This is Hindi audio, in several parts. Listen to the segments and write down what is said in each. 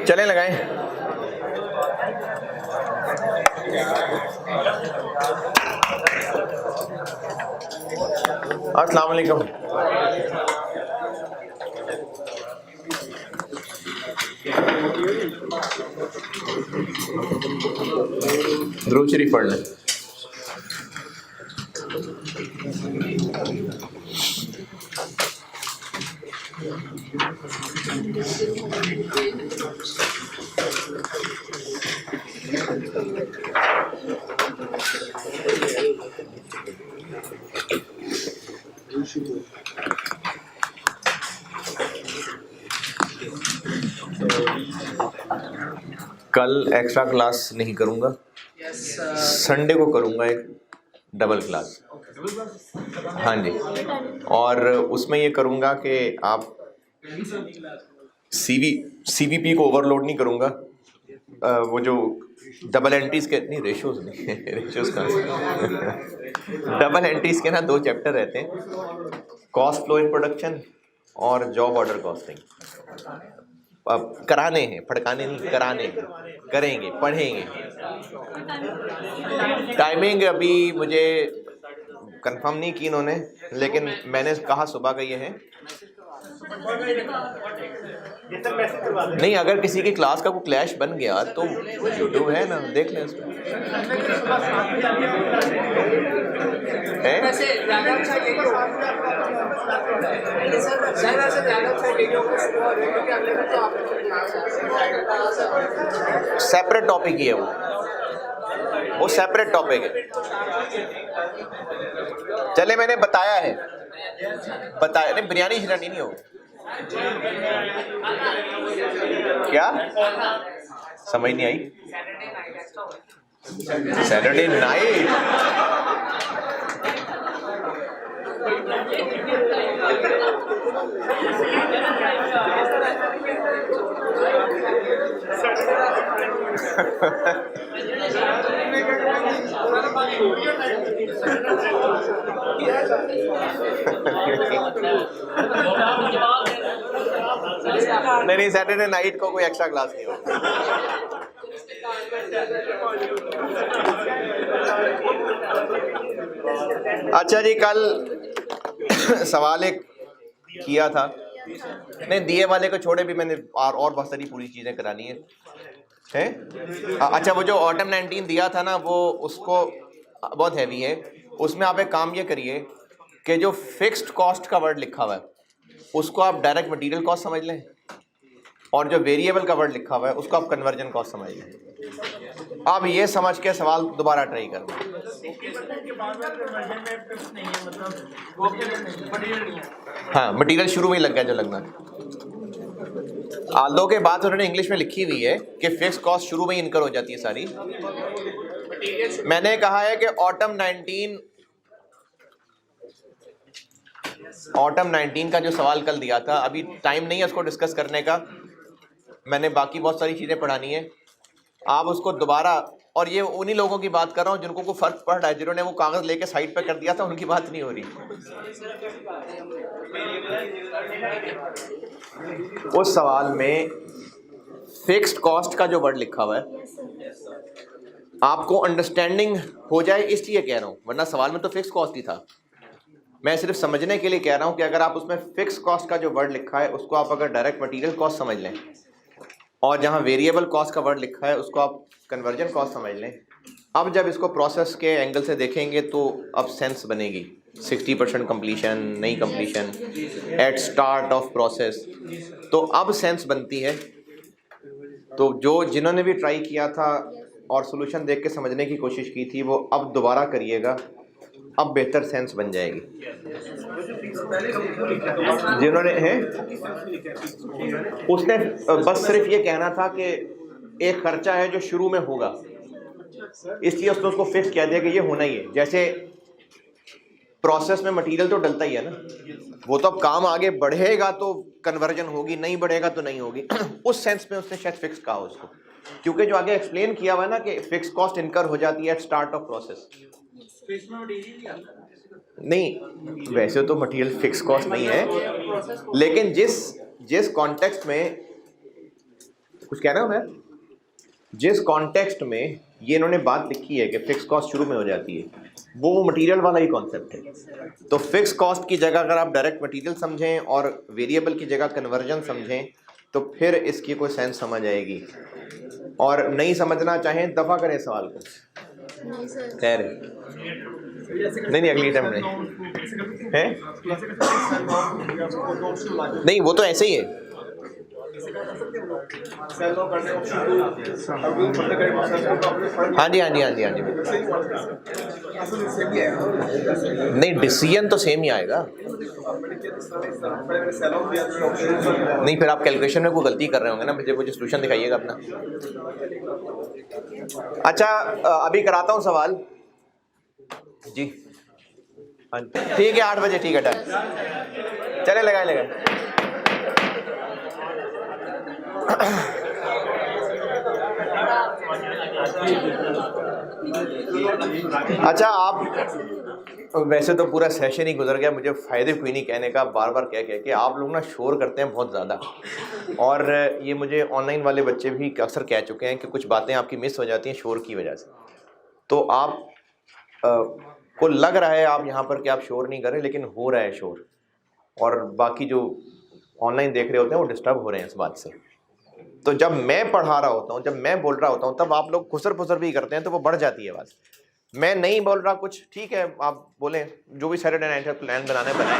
चलें लगाएं। अस्सलाम वालेकुम। दुरूद शरीफ पढ़ लें। कल एक्स्ट्रा क्लास नहीं करूँगा, संडे को करूँगा एक डबल क्लास। हाँ जी, और उसमें ये करूँगा कि आप सीवीपी को ओवरलोड नहीं करूँगा। वो जो डबल एंट्रीज के नहीं, रेशोज नहीं रेशोज का डबल एंट्रीज के ना 2 चैप्टर रहते हैं, कॉस्ट फ्लो इन प्रोडक्शन और जॉब ऑर्डर कॉस्टिंग। अब कराने हैं, फड़काने नहीं, कराने हैं, करेंगे, पढ़ेंगे। टाइमिंग अभी मुझे कंफर्म नहीं की इन्होंने, लेकिन मैंने कहा सुबह का ये है। नहीं, अगर किसी की क्लास का कोई क्लैश बन गया तो यूट्यूब है ना, देख लें उसमें। सेपरेट टॉपिक ही है वो सेपरेट टॉपिक है। चले, मैंने बताया नहीं, बिरयानी शिरानी नहीं हो क्या, समझ नहीं आई? सैटरडे नाइट नहीं, सैटरडे नाइट को कोई एक्स्ट्रा क्लास नहीं होगा। अच्छा जी, कल सवाल एक किया था, नहीं दिए वाले को छोड़े भी मैंने और बहुत सारी पूरी चीज़ें करानी है। अच्छा, वो जो ऑटम 19 दिया था ना, वो उसको बहुत हैवी है। उसमें आप एक काम ये करिए कि जो फिक्स्ड कॉस्ट का वर्ड लिखा हुआ है उसको आप डायरेक्ट मटेरियल कॉस्ट समझ लें, और जो वेरिएबल का वर्ड लिखा हुआ है उसको आप कन्वर्जन कॉस्ट समझ लें। आप ये समझ के सवाल दोबारा ट्राई करें। हाँ, मटेरियल शुरू में ही लग गया जो लगना। आल्दो के बाद उन्होंने इंग्लिश में लिखी हुई है कि फिक्स कॉस्ट शुरू में ही इनकर हो जाती है सारी। मैंने कहा है कि ऑटम 19 का जो सवाल कल दिया था, अभी टाइम नहीं है उसको डिस्कस करने का, मैंने बाकी बहुत सारी चीज़ें पढ़ानी है। आप उसको दोबारा, और ये उन्हीं लोगों की बात कर रहा हूँ जिनको को फर्क पड़ रहा है, जिन्होंने वो कागज़ लेके साइड पे कर दिया था, उनकी बात नहीं हो रही। उस सवाल में फिक्स्ड कॉस्ट का जो वर्ड लिखा हुआ है आपको अंडरस्टैंडिंग हो जाए इसलिए कह रहा हूँ, वरना सवाल में तो फिक्स कॉस्ट ही था। मैं सिर्फ समझने के लिए कह रहा हूँ कि अगर आप उसमें फिक्स कॉस्ट का जो वर्ड लिखा है उसको आप अगर डायरेक्ट मटेरियल कॉस्ट समझ लें, और जहाँ वेरिएबल कॉस्ट का वर्ड लिखा है उसको आप कन्वर्जन कॉस्ट समझ लें, अब जब इसको प्रोसेस के एंगल से देखेंगे तो अब सेंस बनेगी। 60% कंप्लीशन, नहीं completion, at start of process, तो अब सेंस बनती है। तो जिन्होंने भी ट्राई किया था और सोल्यूशन देख के समझने की कोशिश की थी, वो अब दोबारा करिएगा, अब बेहतर सेंस बन जाएगी। जिन्होंने हैं उसने बस सिर्फ ये कहना था कि एक खर्चा है जो शुरू में होगा, इसलिए उसने उसको फिक्स किया दिया कि ये होना ही है। जैसे प्रोसेस में मटेरियल तो डलता ही है ना, वो तो अब काम आगे बढ़ेगा तो कन्वर्जन होगी, नहीं बढ़ेगा तो नहीं होगी। उस सेंस में उसने शायद फिक्स कहा उसको, क्योंकि जो आगे एक्सप्लेन किया हुआ है ना कि फिक्स कॉस्ट इनकर हो जाती है एट स्टार्ट ऑफ प्रोसेस। नहीं, वैसे तो मटेरियल फिक्स कॉस्ट नहीं है, लेकिन जिस कॉन्टेक्स्ट में कुछ कह रहे हो मैं? जिस कॉन्टेक्स्ट में ये इन्होंने बात लिखी है कि फिक्स कॉस्ट शुरू में हो जाती है, वो मटेरियल वाला ही कॉन्सेप्ट है। तो फिक्स कॉस्ट की जगह अगर आप डायरेक्ट मटेरियल समझें और वेरिएबल की जगह कन्वर्जन समझें तो फिर इसकी कोई सेंस समझ आएगी। और नहीं समझना चाहें दफ़ा करें सवाल को। खैर नहीं अगली टाइम नहीं है, नहीं वो तो ऐसे ही है। हाँ जी हाँ जी हाँ जी हाँ जी, नहीं डिसीजन तो सेम ही आएगा। नहीं फिर आप कैलकुलेशन में कोई गलती कर रहे होंगे ना, मुझे सोल्यूशन दिखाइएगा अपना। अच्छा अभी कराता हूँ सवाल जी। हाँ ठीक है 8 बजे, ठीक है डन, चले लगाए। अच्छा आप वैसे तो पूरा सेशन ही गुजर गया, मुझे फ़ायदे कोई नहीं कहने का, बार बार कह के आप लोग ना शोर करते हैं बहुत ज़्यादा। और ये मुझे ऑनलाइन वाले बच्चे भी अक्सर कह चुके हैं कि कुछ बातें आपकी मिस हो जाती हैं शोर की वजह से। तो आप को लग रहा है आप यहाँ पर कि आप शोर नहीं कर रहे, लेकिन हो रहा है शोर, और बाकी जो ऑनलाइन देख रहे होते हैं वो डिस्टर्ब हो रहे हैं इस बात से। तो जब मैं पढ़ा रहा होता हूँ, जब मैं बोल रहा होता हूँ, तब आप लोग खुसर फुसर भी करते हैं तो वो बढ़ जाती है आवाज़। मैं नहीं बोल रहा कुछ, ठीक है आप बोलें, जो भी सैटरडे नाइट का प्लान बनाने बनाए,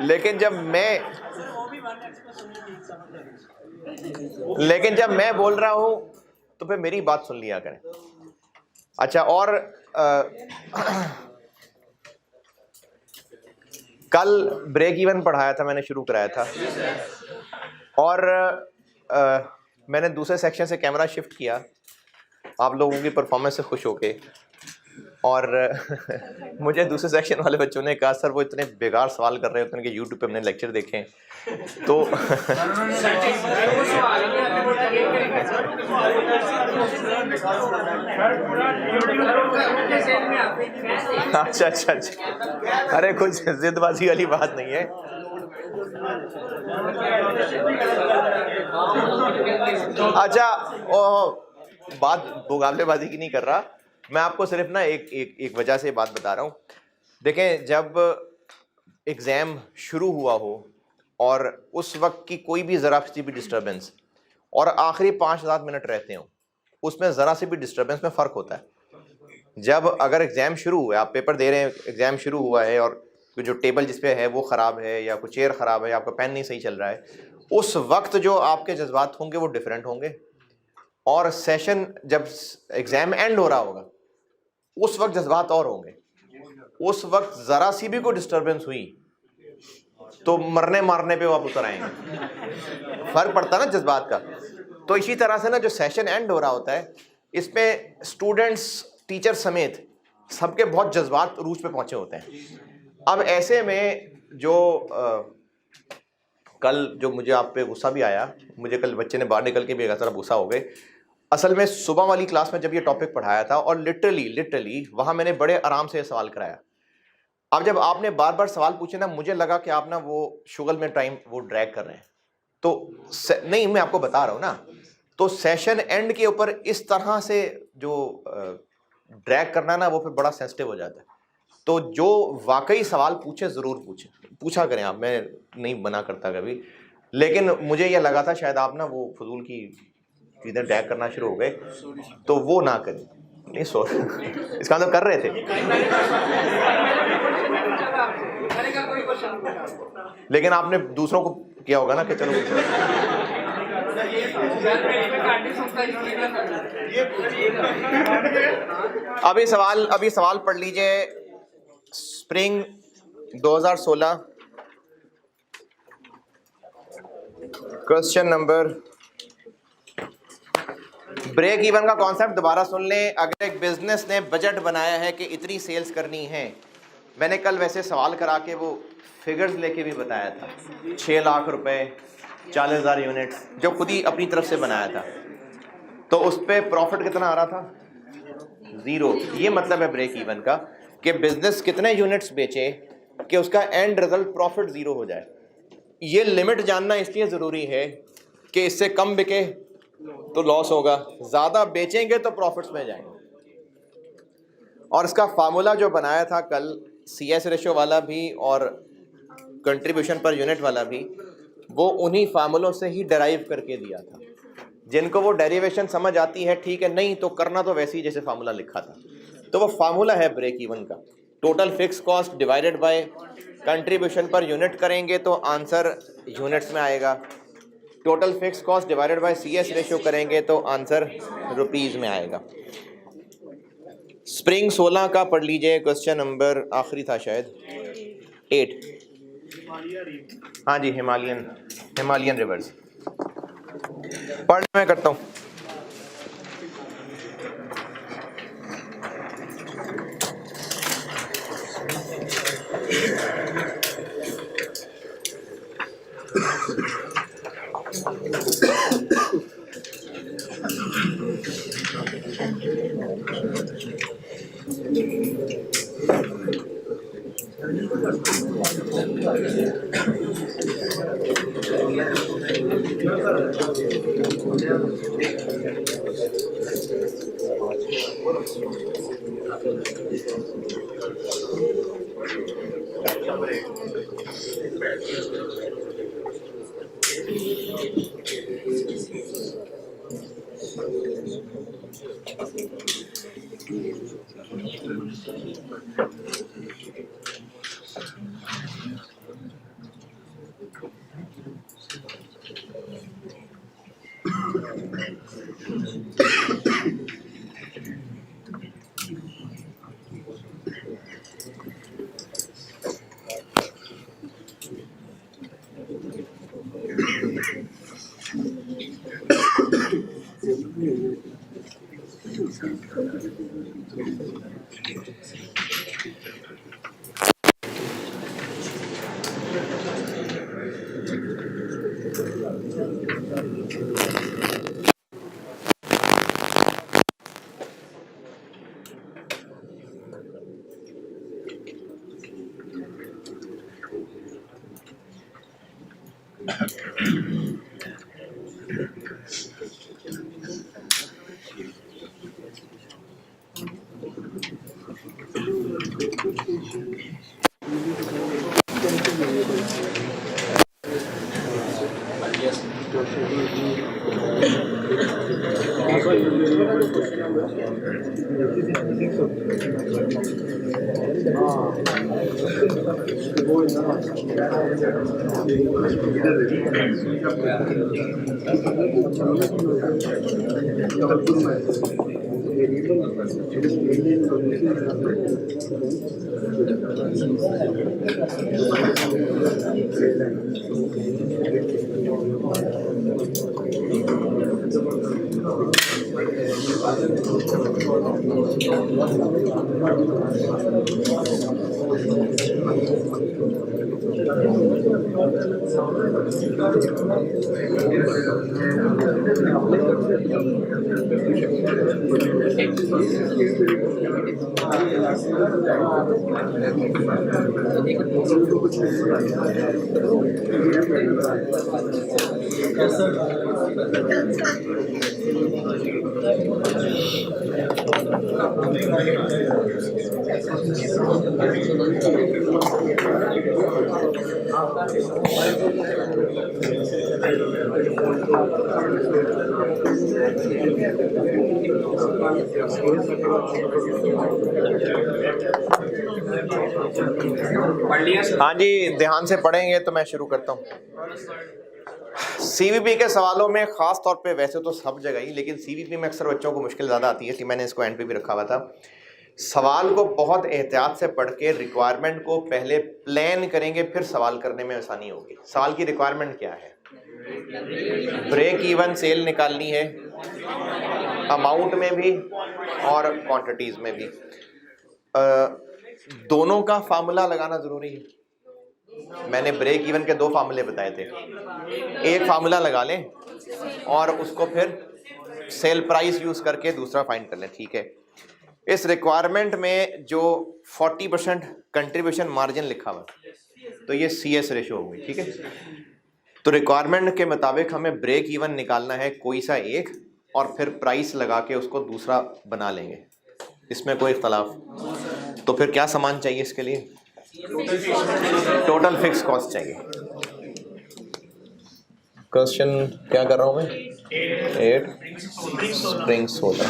लेकिन जब मैं बोल रहा हूँ तो फिर मेरी बात सुन लिया करें। अच्छा और कल ब्रेक इवन पढ़ाया था, मैंने शुरू कराया था, और मैंने दूसरे सेक्शन से कैमरा शिफ्ट किया आप लोगों की परफॉर्मेंस से खुश होके, और मुझे दूसरे सेक्शन वाले बच्चों ने कहा सर वो इतने बेकार सवाल कर रहे होते हैं कि यूट्यूब पे हमने लेक्चर देखे तो अच्छा, अरे कुछ जिदबाजी वाली बात नहीं है। अच्छा बात मुकाबलेबाजी की नहीं कर रहा मैं, आपको सिर्फ ना एक वजह से बात बता रहा हूँ। देखें जब एग्ज़ाम शुरू हुआ हो और उस वक्त की कोई भी ज़रा सी भी डिस्टर्बेंस और आखिरी 5-7 मिनट रहते हो, उसमें ज़रा सी भी डिस्टर्बेंस में फ़र्क होता है। जब अगर एग्ज़ाम शुरू हुआ है, आप पेपर दे रहे हैं, एग्ज़ाम शुरू हुआ है और जो टेबल जिस पे है वो ख़राब है या कोई चेयर ख़राब है, आपका पेन नहीं सही चल रहा है, उस वक्त जो आपके जज्बात होंगे वो डिफरेंट होंगे। और सेशन जब एग्ज़ाम एंड हो रहा होगा उस वक्त जज्बात और होंगे। उस वक्त ज़रा सी भी कोई डिस्टर्बेंस हुई तो मरने मारने पे वो आप उतर आएंगे, फ़र्क पड़ता है ना जज्बात का। तो इसी तरह से ना जो सेशन एंड हो रहा होता है, इसमें स्टूडेंट्स टीचर समेत सबके बहुत जज्बात रूज पे पहुंचे होते हैं। अब ऐसे में जो कल जो मुझे आप पे गुस्सा भी आया, मुझे कल बच्चे ने बाहर निकल के भी ज़रा गुस्सा हो गए। असल में सुबह वाली क्लास में जब ये टॉपिक पढ़ाया था और लिटरली वहाँ मैंने बड़े आराम से सवाल कराया। अब जब आपने बार बार सवाल पूछे ना, मुझे लगा कि आप ना वो शुगल में टाइम वो ड्रैग कर रहे हैं। तो नहीं, मैं आपको बता रहा हूँ ना, तो सेशन एंड के ऊपर इस तरह से जो ड्रैग करना ना, वो फिर बड़ा सेंसिटिव हो जाता है। तो जो वाकई सवाल पूछे ज़रूर पूछा करें आप, मैं नहीं मना करता कभी, लेकिन मुझे यह लगा था शायद आप ना वो फजूल की चीज़ें ड्रैग करना शुरू हो गए, तो वो ना करें। नहीं सॉरी इसका मतलब कर रहे थे, लेकिन आपने दूसरों को किया होगा ना कि चलो अभी सवाल पढ़ लीजिए। Spring 2016 question number, break even का कॉन्सेप्ट दोबारा सुन लें। अगर एक बिजनेस ने बजट बनाया है कि इतनी सेल्स करनी है, मैंने कल वैसे सवाल करा के वो फिगर्स लेके भी बताया था, 6 लाख रुपए, 40,000 यूनिट्स, जो खुद ही अपनी तरफ से बनाया था, तो उस पर प्रॉफिट कितना आ रहा था? 0। ये मतलब है ब्रेक इवन का कि बिजनेस कितने यूनिट्स बेचे कि उसका एंड रिजल्ट प्रॉफिट 0 हो जाए। ये लिमिट जानना इसलिए ज़रूरी है कि इससे कम बिके तो लॉस होगा, ज़्यादा बेचेंगे तो प्रॉफिट्स में जाएंगे। और इसका फार्मूला जो बनाया था कल CS रेशो वाला भी और कंट्रीब्यूशन पर यूनिट वाला भी, वो उन्हीं फार्मूलों से ही डराइव करके दिया था। जिनको वो डेरिवेशन समझ आती है ठीक है, नहीं तो करना तो वैसे ही जैसे फार्मूला लिखा था। तो वो फार्मूला है ब्रेक इवन का, total fix cost divided by contribution per unit करेंगे तो आंसर यूनिट्स में आएगा, total fix cost divided by CS ratio करेंगे तो आंसर रुपीज़ में आएगा। स्प्रिंग 16 का पढ़ लीजिए, क्वेश्चन नंबर आखिरी था शायद 8। हाँ जी, हिमालयन रिवर्स पढ़ मैं करता हूँ। हाँ जी, ध्यान से पढ़ेंगे तो मैं शुरू करता हूँ। CVP के सवालों में खास तौर पे, वैसे तो सब जगह ही, लेकिन CVP में अक्सर बच्चों को मुश्किल ज़्यादा आती है, इसलिए मैंने इसको एंड पे भी रखा हुआ था। सवाल को बहुत एहतियात से पढ़ के रिक्वायरमेंट को पहले प्लान करेंगे, फिर सवाल करने में आसानी होगी। सवाल की रिक्वायरमेंट क्या है? ब्रेक इवन सेल निकालनी है, अमाउंट में भी और क्वांटिटीज में भी। दोनों का फार्मूला लगाना जरूरी है। मैंने ब्रेक इवन के 2 फार्मूले बताए थे, एक फार्मूला लगा लें और उसको फिर सेल प्राइस यूज करके दूसरा फाइंड कर लें, ठीक है। इस रिक्वायरमेंट में जो 40% कंट्रीब्यूशन मार्जिन लिखा हुआ, तो ये CS रेशो होगी, ठीक है। तो रिक्वायरमेंट के मुताबिक हमें ब्रेक इवन निकालना है कोई सा एक, और फिर प्राइस लगा के उसको दूसरा बना लेंगे, इसमें कोई इख्तलाफ? तो फिर क्या सामान चाहिए इसके लिए? टोटल फिक्स कॉस्ट चाहिए। क्वेश्चन क्या कर रहा हूं मैं? 8 स्प्रिंग सोलर।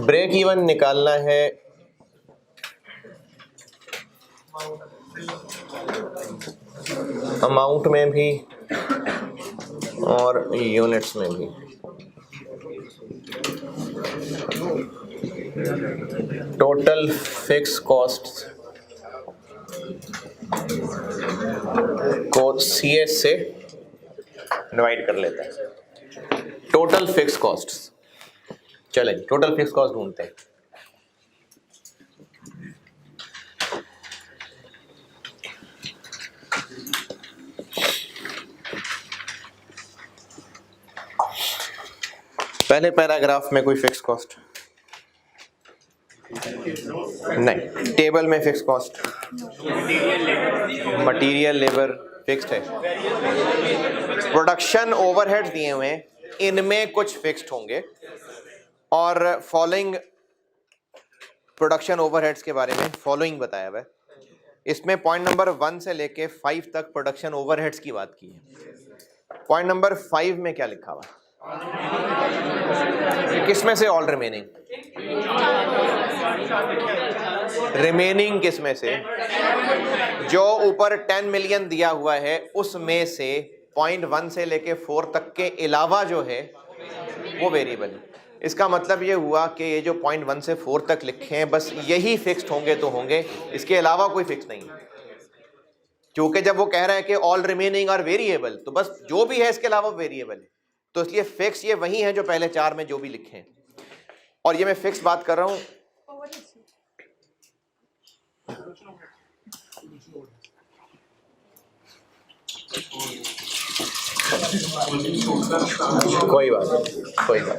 ब्रेक इवन निकालना है अमाउंट में भी और यूनिट्स में भी। टोटल फिक्स कॉस्ट को CS से डिवाइड कर लेते हैं। टोटल फिक्स कॉस्ट, चलें टोटल फिक्स कॉस्ट ढूंढते हैं। पहले पैराग्राफ में कोई फिक्स कॉस्ट नहीं, टेबल में fix cost, material labour fixed है, प्रोडक्शन ओवरहेड्स दिए हुए हैं, इनमें कुछ फिक्स्ड होंगे, और फॉलोइंग प्रोडक्शन ओवरहेड्स के बारे में फॉलोइंग बताया हुआ है। इसमें पॉइंट नंबर 1 से लेके 5 तक प्रोडक्शन ओवरहेड्स की बात की है। पॉइंट नंबर 5 में क्या लिखा हुआ? किसमें से? All remaining. रिमेनिंग किसमें से? जो ऊपर 10 मिलियन दिया हुआ है उसमें से पॉइंट 1 से लेके 4 तक के अलावा जो है वो वेरिएबल है। इसका मतलब ये हुआ कि ये जो पॉइंट 1 से 4 तक लिखे हैं बस यही फिक्स्ड होंगे तो होंगे, इसके अलावा कोई फिक्स नहीं है। क्योंकि जब वो कह रहा है कि ऑल रिमेनिंग आर वेरिएबल, तो बस जो भी है इसके अलावा वेरिएबल है, तो इसलिए फिक्स ये वही है जो पहले 4 में जो भी लिखे हैं। और ये मैं फिक्स बात कर रहा हूं, कोई बात नहीं, कोई बात।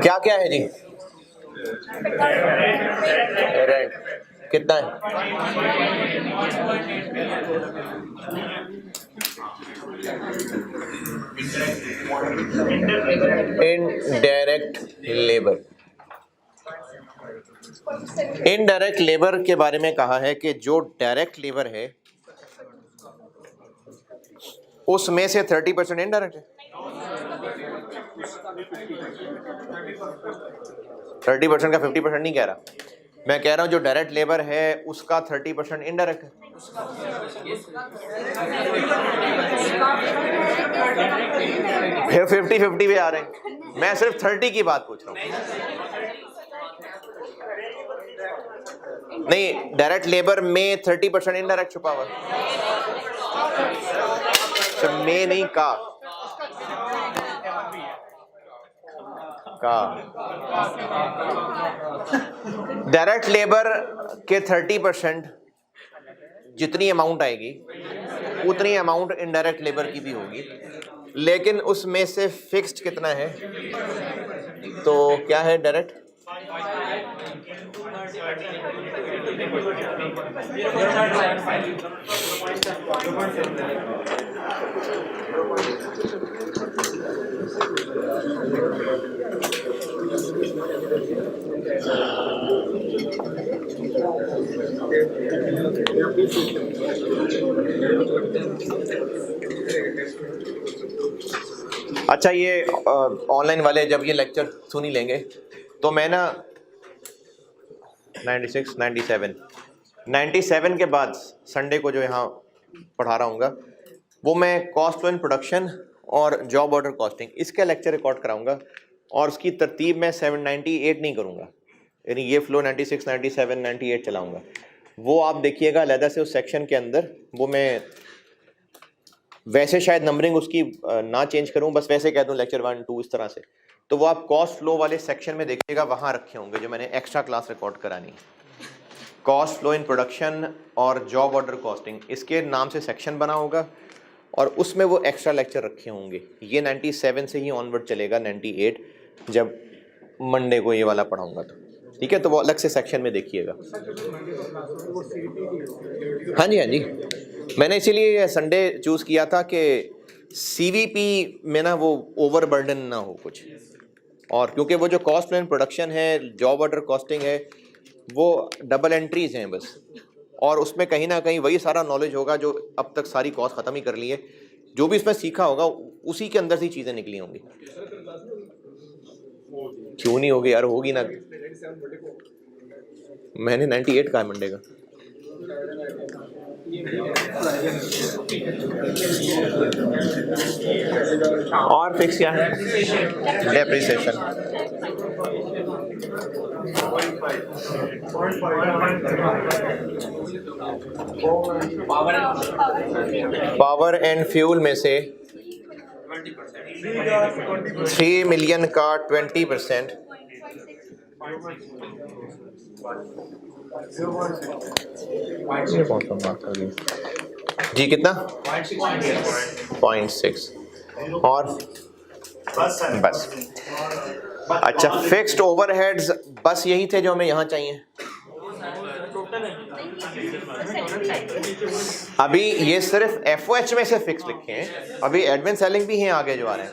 क्या क्या है जी? रेंट कितना है? Indirect labour. इनडायरेक्ट लेबर के बारे में कहा है कि जो डायरेक्ट लेबर है उसमें से 30% इनडायरेक्ट है। 30% का 50% नहीं कह रहा, मैं कह रहा हूं जो डायरेक्ट लेबर है उसका 30% इनडायरेक्ट है। फिर 50-50 भी आ रहे हैं, मैं सिर्फ 30 की बात पूछ रहा हूं। नहीं, डायरेक्ट लेबर में 30% इनडायरेक्ट छुपा हुआ है। में नहीं, का डायरेक्ट लेबर के 30% जितनी अमाउंट आएगी उतनी अमाउंट इनडायरेक्ट लेबर की भी होगी, लेकिन उसमें से फिक्स्ड कितना है? तो क्या है डायरेक्ट? अच्छा, ये ऑनलाइन वाले जब ये लेक्चर सुन ही लेंगे तो मैं ना 96, 97 के बाद संडे को जो यहाँ पढ़ा रहा हूँगा वो मैं कॉस्ट फ्लो इन प्रोडक्शन और जॉब ऑर्डर कॉस्टिंग इसका लेक्चर रिकॉर्ड कराऊंगा, और उसकी तरतीब मैं 798 नहीं करूँगा, यानी ये फ्लो 96, 97, 98 चलाऊँगा। वो आप देखिएगा अलहदा से उस सेक्शन के अंदर, वो मैं वैसे शायद नंबरिंग उसकी ना चेंज करूँ, बस वैसे कह दूँ लेक्चर 1, 2 इस तरह से। तो वो आप कॉस्ट फ्लो वाले सेक्शन में देखिएगा, वहाँ रखे होंगे जो मैंने एक्स्ट्रा क्लास रिकॉर्ड करानी है। कॉस्ट फ्लो इन प्रोडक्शन और जॉब ऑर्डर कॉस्टिंग इसके नाम से सेक्शन बना होगा, और उसमें वो एक्स्ट्रा लेक्चर रखे होंगे। ये 97 से ही ऑनवर्ड चलेगा 98, जब मंडे को ये वाला पढ़ाऊँगा। तो ठीक है, तो वो अलग से सेक्शन में देखिएगा। हाँ जी, हाँ जी, मैंने इसीलिए संडे चूज़ किया था कि सीवीपी में ना वो ओवर बर्डन ना हो कुछ, और क्योंकि वो जो कॉस्ट एंड प्रोडक्शन है, जॉब ऑर्डर कॉस्टिंग है, वो डबल एंट्रीज हैं बस, और उसमें कहीं ना कहीं वही सारा नॉलेज होगा जो अब तक सारी कॉस्ट ख़त्म ही कर ली है, जो भी इसमें सीखा होगा उसी के अंदर से चीज़ें निकली होंगी। क्यों नहीं होगी यार, होगी ना। मैंने 98 कहा है मंडे का। और फिक्स क्या है? डेप्रिसिएशन। पावर एंड फ्यूल में से 3 मिलियन का 20%। जी कितना? 0.6। और बस। अच्छा, फिक्स्ड ओवरहेड्स बस यही थे जो हमें यहाँ चाहिए। अभी ये सिर्फ एफओएच में से फिक्स लिखे हैं, अभी एडमिन सेलिंग भी हैं आगे जो आ रहे हैं।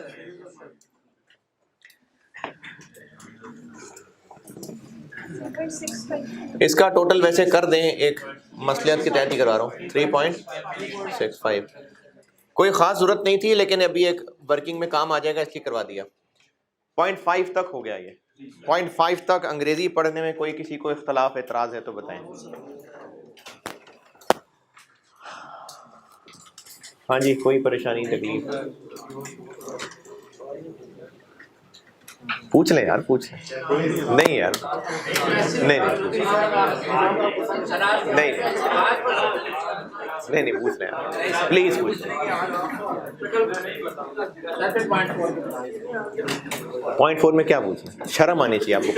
इसका टोटल वैसे कर दें, एक मसलियत के तहत ही करवा रहा हूँ, 3.65। कोई ख़ास ज़रूरत नहीं थी, लेकिन अभी एक वर्किंग में काम आ जाएगा इसलिए करवा दिया। 0.5 तक हो गया ये। 0.5 तक अंग्रेज़ी पढ़ने में कोई किसी को इख्तलाफ एतराज़ है तो बताएं। हाँ जी, कोई परेशानी तकलीफ? पूछ लें यार, पूछ लें। नहीं यार, नहीं नहीं पूछ लें यार, प्लीज पूछ लें। 0.4 में क्या पूछना? शर्म आनी चाहिए आपको।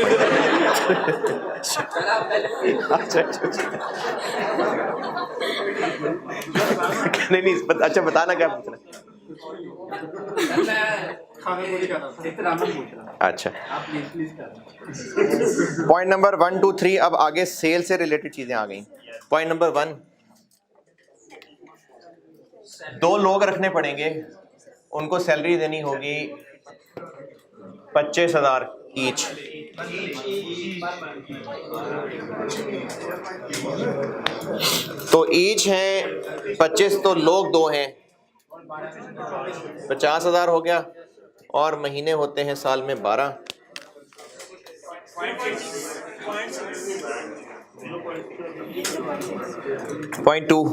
नहीं, अच्छा बताना क्या पूछना। अच्छा, पॉइंट नंबर 1, 2, 3। अब आगे सेल से रिलेटेड चीजें आ गई। पॉइंट नंबर 1, 2 लोग रखने पड़ेंगे, उनको सैलरी देनी होगी 25,000 ईच। तो ईच हैं 25, तो लोग 2 हैं, 50,000 हो गया, और महीने होते हैं साल में 12। पॉइंट 2,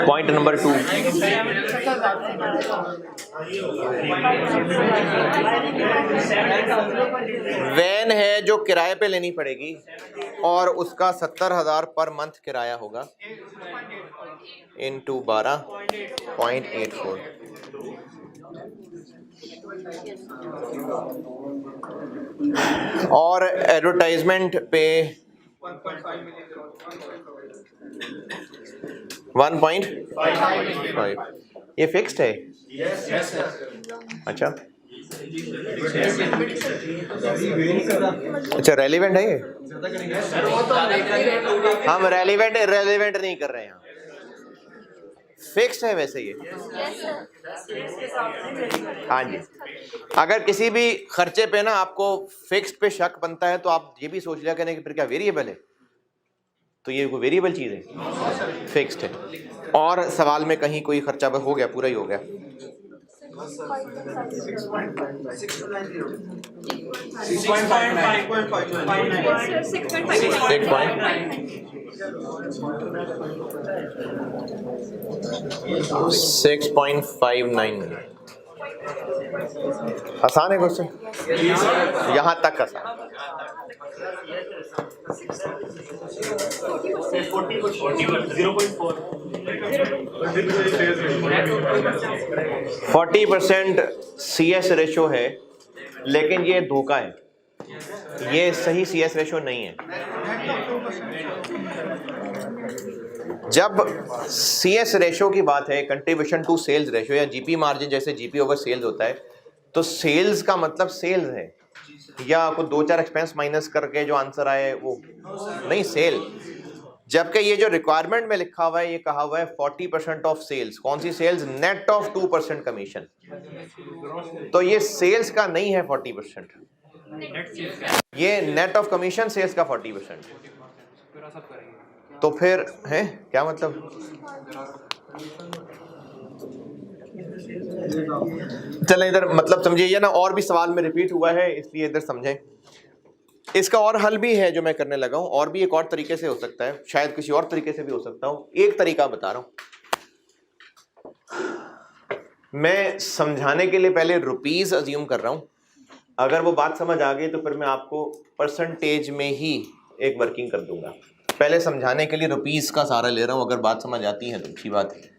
पॉइंट नंबर 2, वैन है जो किराए पे लेनी पड़ेगी और उसका 70,000 पर मंथ किराया होगा, इनटू 12.84। और एडवर्टाइजमेंट पे 1.5। ये फिक्स्ड है? अच्छा, अच्छा रेलिवेंट है ये? हम रेलिवेंट नहीं कर रहे हैं, फिक्स्ड है वैसे ये। हाँ जी, अगर किसी भी खर्चे पे ना आपको फिक्स्ड पे शक बनता है तो आप ये भी सोच लिया करें कि फिर क्या वेरिएबल है, तो ये कोई वेरिएबल चीज़ है, फिक्स्ड है। और सवाल में कहीं कोई खर्चा हो गया, पूरा ही हो गया। 6.59। आसान है क्वेश्चन, यहाँ तक आसान। 40% CS रेशो है, लेकिन ये धोखा है, ये सही CS रेशो नहीं है। जब CS रेशो की बात है, कंट्रीब्यूशन टू सेल्स रेशो या GP मार्जिन, जैसे GP ओवर सेल्स होता है, तो सेल्स का मतलब सेल्स है, या कुछ 2-4 एक्सपेंस माइनस करके जो आंसर आए वो नहीं, सेल। जबकि ये जो रिक्वायरमेंट में लिखा हुआ है ये कहा हुआ है 40% ऑफ सेल्स। कौन सी सेल्स? Net of 2% commission. तो ये सेल्स का नहीं है 40%, ये नेट ऑफ कमीशन सेल्स का 40%। तो फिर है क्या मतलब? चलें इधर मतलब समझिए, ये ना और भी सवाल में रिपीट हुआ है इसलिए इधर समझें। इसका और हल भी है जो मैं करने लगा हूं, और भी एक और तरीके से हो सकता है, शायद किसी और तरीके से भी हो सकता हूं। एक तरीका बता रहा हूं मैं, समझाने के लिए पहले रुपीस अज्यूम कर रहा हूं। अगर वो बात समझ आ गई तो फिर मैं आपको परसेंटेज में ही एक वर्किंग कर दूंगा। पहले समझाने के लिए रुपीस का सहारा ले रहा हूं, अगर बात समझ आती है तो अच्छी बात है।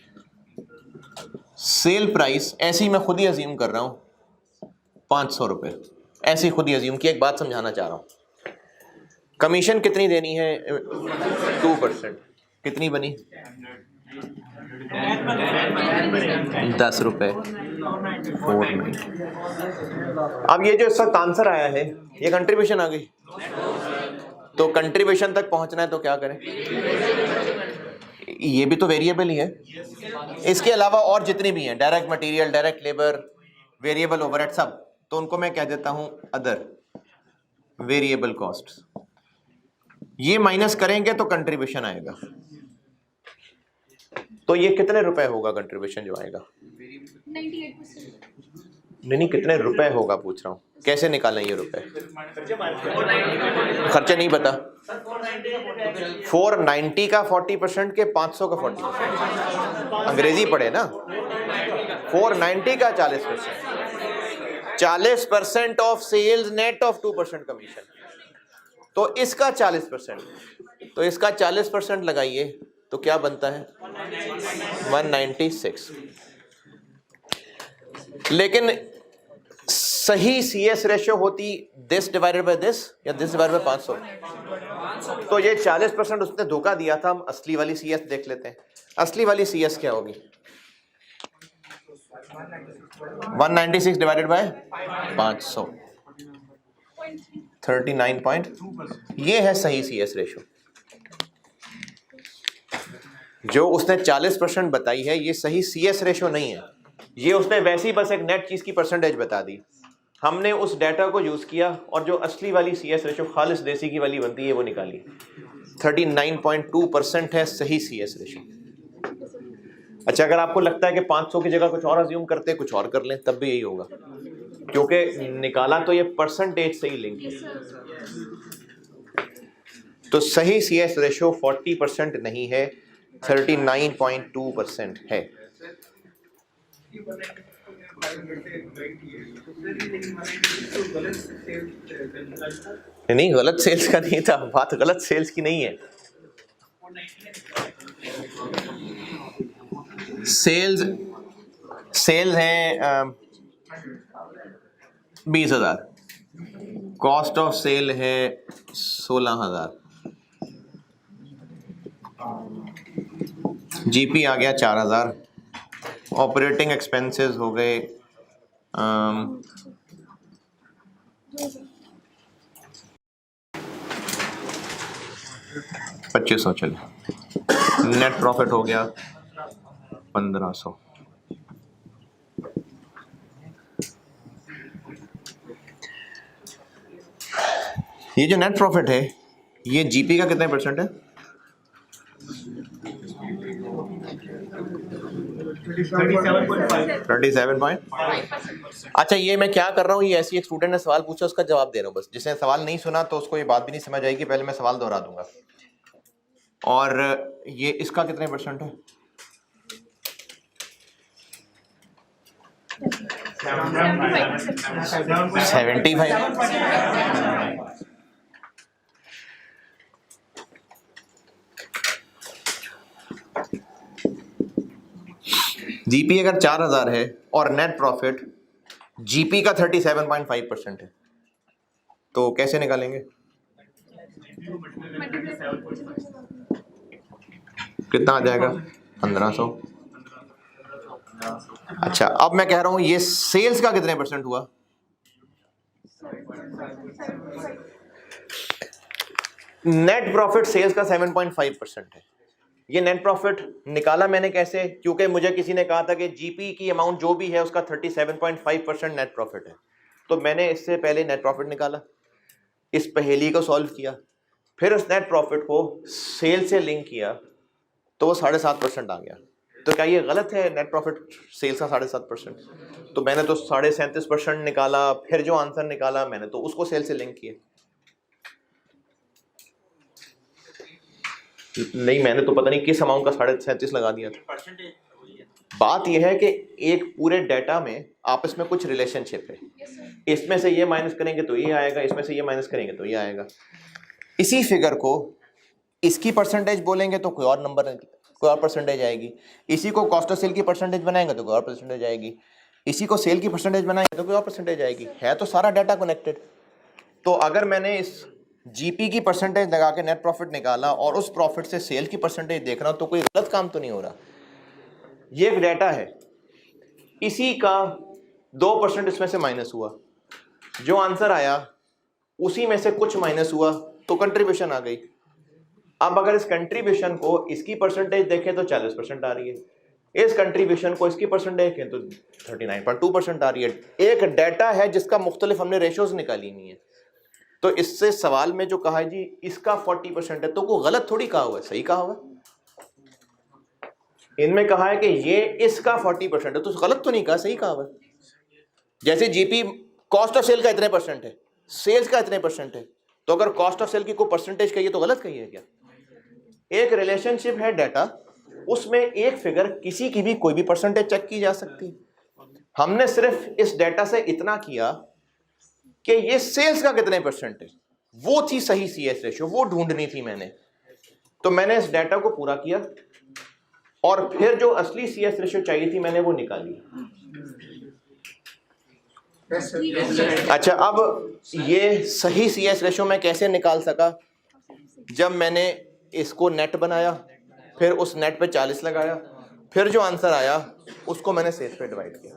सेल प्राइस ऐसे ही मैं खुद ही अज्यूम कर रहा हूं 500 रुपये, ऐसे ही खुद ही अज्यूम किया। एक बात समझाना चाह रहा हूं। कमीशन कितनी देनी है? 2%। कितनी बनी? 10 रुपये। 490। अब ये जो इस वक्त आंसर आया है ये कंट्रीब्यूशन आ गई। तो कंट्रीब्यूशन तक पहुंचना है तो क्या करें? ये भी तो वेरिएबल ही है। इसके अलावा और जितनी भी हैं, direct material, direct labour, variable overhead, सब, तो उनको मैं कह देता हूं अदर वेरिएबल कॉस्ट्स। ये माइनस करेंगे तो कंट्रीब्यूशन आएगा। तो ये कितने रुपए होगा कंट्रीब्यूशन जो आएगा? 98%। नहीं, कितने रुपए होगा पूछ रहा हूँ। कैसे निकालें ये रुपए? खर्चा नहीं पता। 490 का 40% के 500 का 40%? अंग्रेजी पढ़े ना। 490 का 40%, 40% of sales net of 2% commission. तो इसका 40%, तो इसका 40% लगाइए तो क्या बनता है? 196। लेकिन सही CS रेशियो होती दिस डिवाइडेड बाय दिस या दिस डिवाइडेड बाय 500। तो ये 40% उसने धोखा दिया था। हम असली वाली CS देख लेते हैं। असली वाली CS क्या होगी? 196 डिवाइडेड बाय 500, 39. ये है सही CS रेशियो। जो उसने 40% बताई है ये सही CS रेशियो नहीं है। ये उसने वैसी बस एक नेट चीज की परसेंटेज बता दी। हमने उस डाटा को यूज किया और जो असली वाली CS रेशियो खालिस देसी की वाली बनती है वो निकाली। 39.2% है सही CS रेशियो। अच्छा, अगर आपको लगता है कि 500 की जगह कुछ और अज्यूम करते, कुछ और कर लें, तब भी यही होगा, क्योंकि निकाला तो ये परसेंटेज से ही लिंक है। तो सही CS रेशियो 40% नहीं है, 39.2% है। नहीं, गलत सेल्स का नहीं था, बात गलत सेल्स की नहीं है। सेल्स हैं 20,000, कॉस्ट ऑफ सेल है 16,000, GP आ गया 4,000, ऑपरेटिंग एक्सपेंसेस हो गए 2500। चले, नेट प्रॉफिट हो गया 1500। ये जो नेट प्रॉफिट है ये GP का कितने परसेंट है? 37.5। अच्छा, ये मैं क्या कर रहा हूँ, ये ऐसी एक स्टूडेंट ने सवाल पूछा उसका जवाब दे रहा हूँ बस। जिसने सवाल नहीं सुना तो उसको ये बात भी नहीं समझ आएगी, पहले मैं सवाल दोहरा दूंगा। और ये इसका कितने परसेंट है? 75। GP अगर 4,000 है और नेट प्रॉफिट GP का 37.5% है, तो कैसे निकालेंगे? कितना आ जाएगा? 1500। अच्छा, अब मैं कह रहा हूं ये सेल्स का कितने परसेंट हुआ? नेट प्रॉफिट सेल्स का 7.5% है। ये नेट प्रॉफिट निकाला मैंने कैसे, क्योंकि मुझे किसी ने कहा था कि जीपी की अमाउंट जो भी है उसका 37.5% नेट प्रॉफिट है। तो मैंने इससे पहले नेट प्रॉफिट निकाला, इस पहेली को सॉल्व किया, फिर उस नेट प्रॉफिट को सेल से लिंक किया तो वो 7.5% आ गया। तो क्या ये गलत है नेट प्रॉफिट सेल्स का 7.5%? तो मैंने तो 37.5% निकाला, फिर जो आंसर निकाला मैंने तो उसको सेल से लिंक किया। नहीं, मैंने तो पता नहीं किस अमाउंट का 37.5 लगा दिया था। बात यह है कि एक पूरे डेटा में आपस में कुछ रिलेशनशिप है, इसमें से ये माइनस करेंगे तो ये आएगा, इसमें से ये माइनस करेंगे तो ये आएगा। इसी फिगर को इसकी परसेंटेज बोलेंगे तो कोई और नंबर, कोई और परसेंटेज आएगी। इसी को कॉस्ट ऑफ सेल की परसेंटेज बनाएंगे तो कोई और परसेंटेज आएगी। इसी को सेल की परसेंटेज बनाएंगे तो कोई और परसेंटेज आएगी। है तो सारा डाटा कनेक्टेड। तो अगर मैंने इस जीपी की परसेंटेज लगा के नेट प्रॉफिट निकाला और उस प्रॉफिट से सेल की परसेंटेज देख रहा हूं तो कोई गलत काम तो नहीं हो रहा। ये एक डाटा है, इसी का 2% इसमें से माइनस हुआ, जो आंसर आया उसी में से कुछ माइनस हुआ तो कंट्रीब्यूशन आ गई। अब अगर इस कंट्रीब्यूशन को इसकी परसेंटेज देखें तो 40% आ रही है, इस कंट्रीब्यूशन को इसकी परसेंटेज देखें तो 39.2% आ रही है। एक डाटा है जिसका मुख्तलिफ हमने रेशोज निकाली नहीं है। तो इससे सवाल में जो कहा है जी इसका 40% है, तो को गलत थोड़ी कहा हुआ है, सही कहा हुआ है। इनमें कहा है कि ये इसका 40% है, तो गलत तो नहीं कहा, सही कहा हुआ है। जैसे जीपी कॉस्ट ऑफ सेल का इतने परसेंट है, सेल्स का इतने परसेंट है, तो अगर कॉस्ट ऑफ सेल की कोई परसेंटेज कहिए तो गलत कही है क्या? एक रिलेशनशिप है डाटा, उसमें एक फिगर किसी की भी कोई भी परसेंटेज चेक की जा सकती। हमने सिर्फ इस डाटा से इतना किया कि ये सेल्स का कितने परसेंट है, वो थी सही सीएस रेशियो, वो ढूंढनी थी मैंने। तो मैंने इस डाटा को पूरा किया और फिर जो असली सीएस रेशियो चाहिए थी मैंने वो निकाली। अच्छा, अब ये सही सीएस रेशियो मैं कैसे निकाल सका? जब मैंने इसको नेट बनाया, फिर उस नेट पे 40 लगाया, फिर जो आंसर आया उसको मैंने सेल्स पे डिवाइड किया।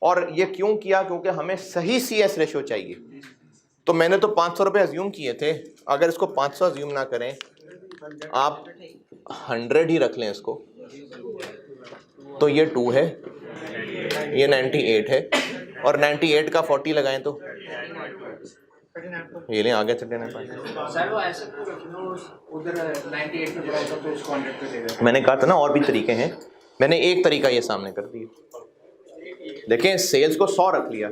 और ये क्यों किया? क्योंकि हमें सही सीएस रेशियो चाहिए। तो मैंने तो 500 रुपये अज्यूम किए थे, अगर इसको 500 अज्यूम ना करें, आप 100 ही रख लें इसको, तो ये 2 है, ये 98 है, और 98 का 40 लगाएं तो ये लें, आगे 39। सर वो ऐसे तो रखना, उधर 98 पे पड़ा होता तो उसको 100 पे देगा। मैंने कहा था ना और भी तरीके हैं, मैंने एक तरीका ये सामने कर दिया। देखें, सेल्स को 100 रख लिया,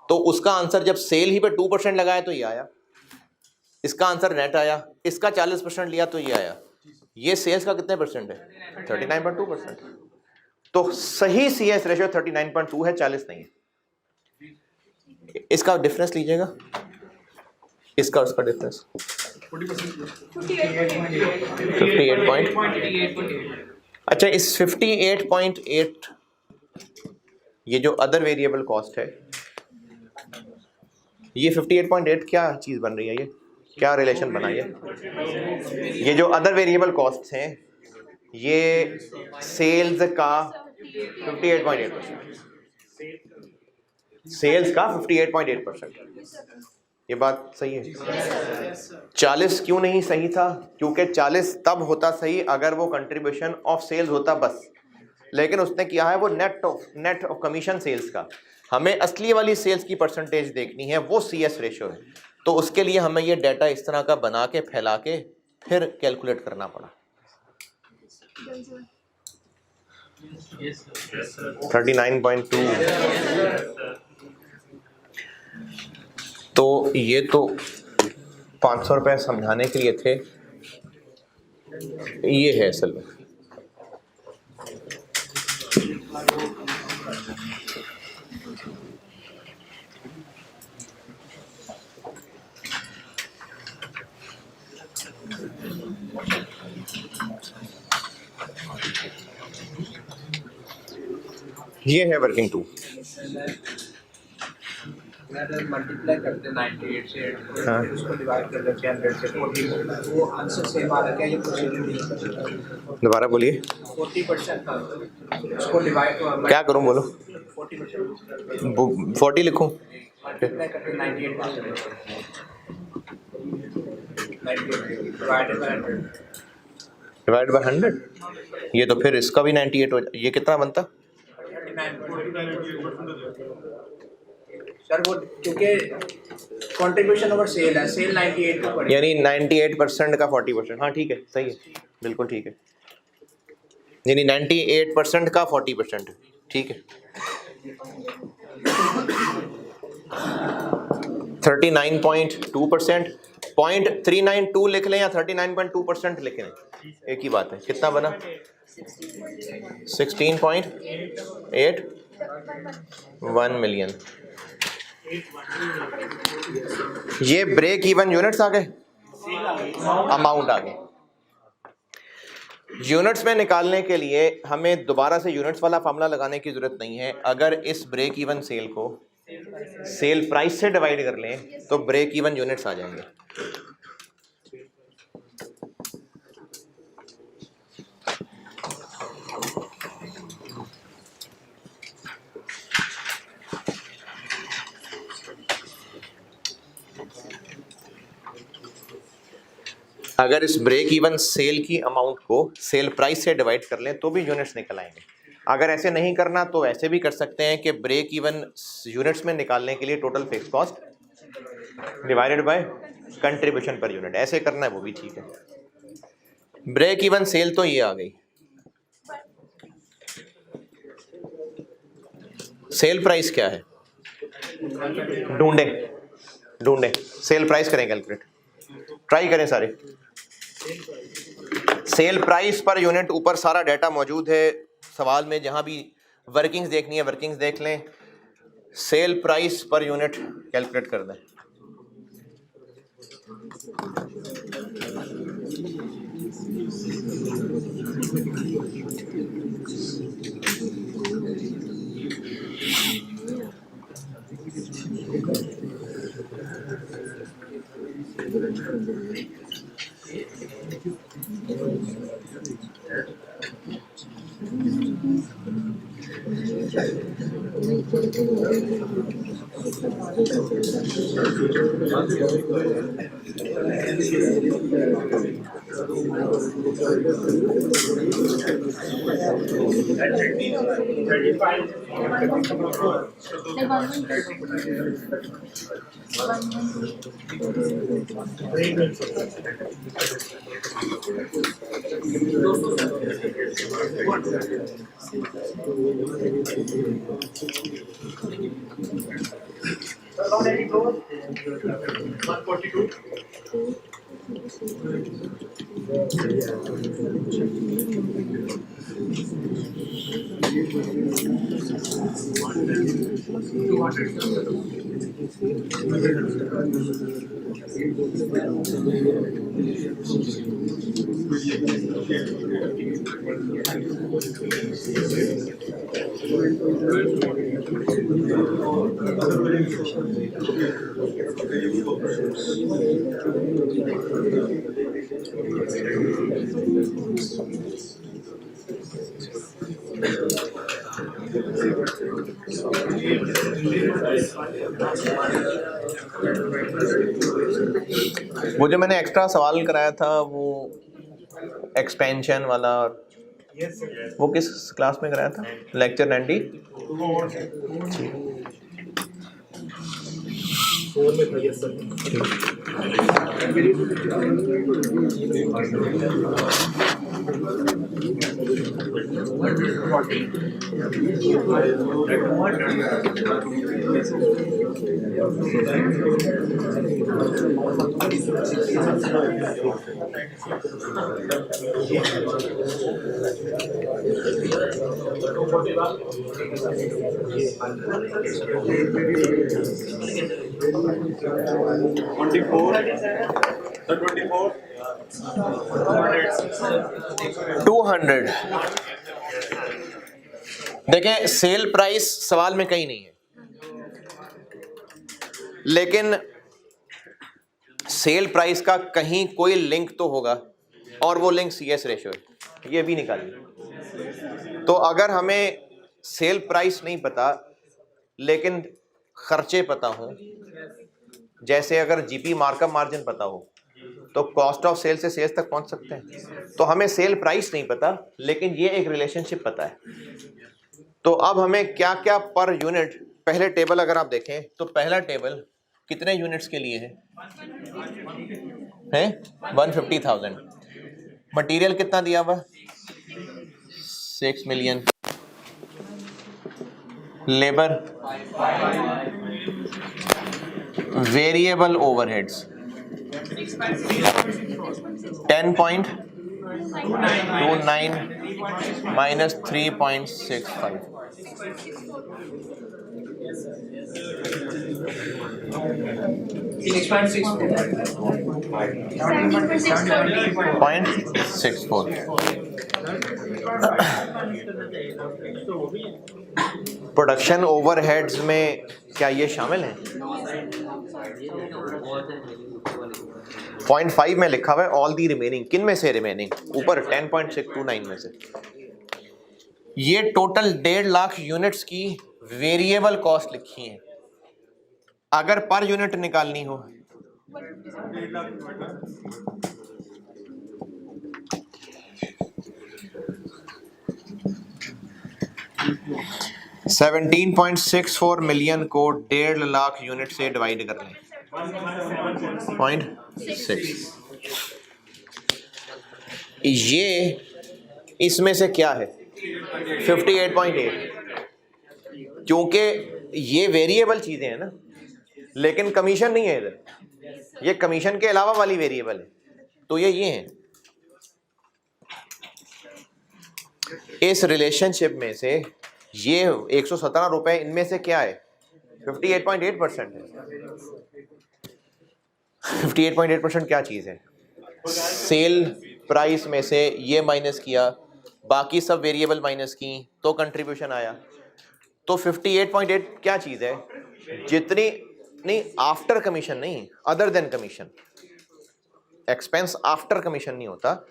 तो उसका आंसर जब सेल ही पे 2% लगाया तो ये आया, इसका आंसर नेट आया, इसका 40% लिया तो ये आया। ये सेल्स का कितने परसेंट है? 39.2%। तो सही सीएस रेशियो 39.2 है, 40 नहीं है। इसका डिफरेंस लीजिएगा, इसका उसका डिफरेंस 58.8। अच्छा, इस 58.8, ये जो अदर वेरिएबल कॉस्ट है, ये 58.8 क्या चीज बन रही है? ये क्या रिलेशन बना? ये जो अदर वेरिएबल कॉस्ट हैं, ये सेल्स का 58.8%, सेल्स का 58.8%। ये बात सही है? 40 क्यों नहीं सही था? क्योंकि 40 तब होता सही अगर वो कंट्रीब्यूशन ऑफ सेल्स होता बस, लेकिन उसने किया है वो नेट ऑफ कमीशन सेल्स का। हमें असली वाली सेल्स की परसेंटेज देखनी है, वो सीएस रेशियो है। तो उसके लिए हमें ये डाटा इस तरह का बना के फैला के फिर कैलकुलेट करना पड़ा। 39.2। तो ये तो 500 रुपये समझाने के लिए थे, ये है असल में। ये है वर्किंग टू। मल्टीप्लाई करते 98 से, हाँ। फिर उसको डिवाइड कर देते 100 से 40, वो आंसर सेम आ रहा है क्या? ये प्रोसीजर नहीं? दोबारा बोलिए। 40% था, उसको डिवाइड क्या करूं, बोलो। 40%। 40 लिखूं? मल्टीप्लाई करके 98% डिवाइडेड बाय 100 डिवाइड बाय 100, ये तो फिर इसका भी 98 हो ये कितना बनता? 39 सर वो क्योंकि कंट्रीब्यूशन ओवर सेल है, सेल 98 को पड़ेगा, यानी 98% का 40%, हाँ ठीक है, सही है, बिल्कुल ठीक है, यानी 98% का 40%, ठीक है। 39.2%, 0.392 लिख लें या 39.2% लिख लें, एक ही बात है। कितना बना? 16.81 मिलियन। ये ब्रेक इवन यूनिट्स आ गए, अमाउंट आ गए। यूनिट्स में निकालने के लिए हमें दोबारा से यूनिट्स वाला फार्मूला लगाने की जरूरत नहीं है। अगर इस ब्रेक इवन सेल को सेल प्राइस से डिवाइड कर लें तो ब्रेक इवन यूनिट्स आ जाएंगे। अगर इस ब्रेक इवन सेल की अमाउंट को सेल प्राइस से डिवाइड कर लें तो भी यूनिट्स निकल आएंगे। अगर ऐसे नहीं करना तो ऐसे भी कर सकते हैं कि ब्रेक इवन यूनिट्स में निकालने के लिए total fix cost divided by contribution per unit, ऐसे करना है वो भी ठीक है। ब्रेक इवन सेल तो ये आ गई। सेल प्राइस क्या है? ढूंढे सेल प्राइस करें कैलकुलेट, ट्राई करें सारे। सेल प्राइस पर यूनिट ऊपर सारा डाटा मौजूद है सवाल में, जहां भी वर्किंग्स देखनी है वर्किंग्स देख लें। Cell price per unit calculate कर दें। वो जो मैंने एक्स्ट्रा सवाल कराया था वो एक्सपेंशन वाला, वो किस क्लास में कराया था? लेक्चर 90 200। देखें सेल प्राइस सवाल में कहीं नहीं है, लेकिन सेल प्राइस का कहीं कोई लिंक तो होगा और वो लिंक CS रेशो है, ये भी निकालिए। तो अगर हमें सेल प्राइस नहीं पता लेकिन खर्चे पता हो, जैसे अगर जीपी मार्कअप मार्जिन पता हो तो कॉस्ट ऑफ सेल से सेल्स तक पहुंच सकते हैं। तो हमें सेल प्राइस नहीं पता, लेकिन ये एक रिलेशनशिप पता है। तो अब हमें क्या क्या पर यूनिट, पहले टेबल अगर आप देखें तो पहला टेबल कितने यूनिट्स के लिए है 150,000। मटेरियल कितना दिया हुआ 6 million, labour, variable overheads 10.29 minus 3.65, .64। Production overheads में क्या ये शामिल है? 0.5 में लिखा हुआ है ऑल दी रिमेनिंग। किन में से रिमेनिंग? ऊपर 10.629 में से। ये टोटल 1.5 लाख यूनिट्स की वेरिएबल कॉस्ट लिखी है। अगर पर यूनिट निकालनी हो 17.64 मिलियन को 1.5 लाख यूनिट से डिवाइड कर लें 0.6। ये इसमें से क्या है 58.8, क्योंकि ये वेरिएबल चीजें हैं ना, लेकिन कमीशन नहीं है इधर, ये कमीशन के अलावा वाली वेरिएबल है। तो ये हैं इस रिलेशनशिप में से ये 117 रुपए, इनमें से क्या है 58.8% है। 58.8% क्या चीज है? सेल प्राइस में से ये माइनस किया, बाकी सब वेरिएबल माइनस की तो कंट्रीब्यूशन आया। तो 58.8 क्या चीज है? जितनी नहीं, आफ्टर कमीशन नहीं, other than commission. Expense after commission नहीं होता,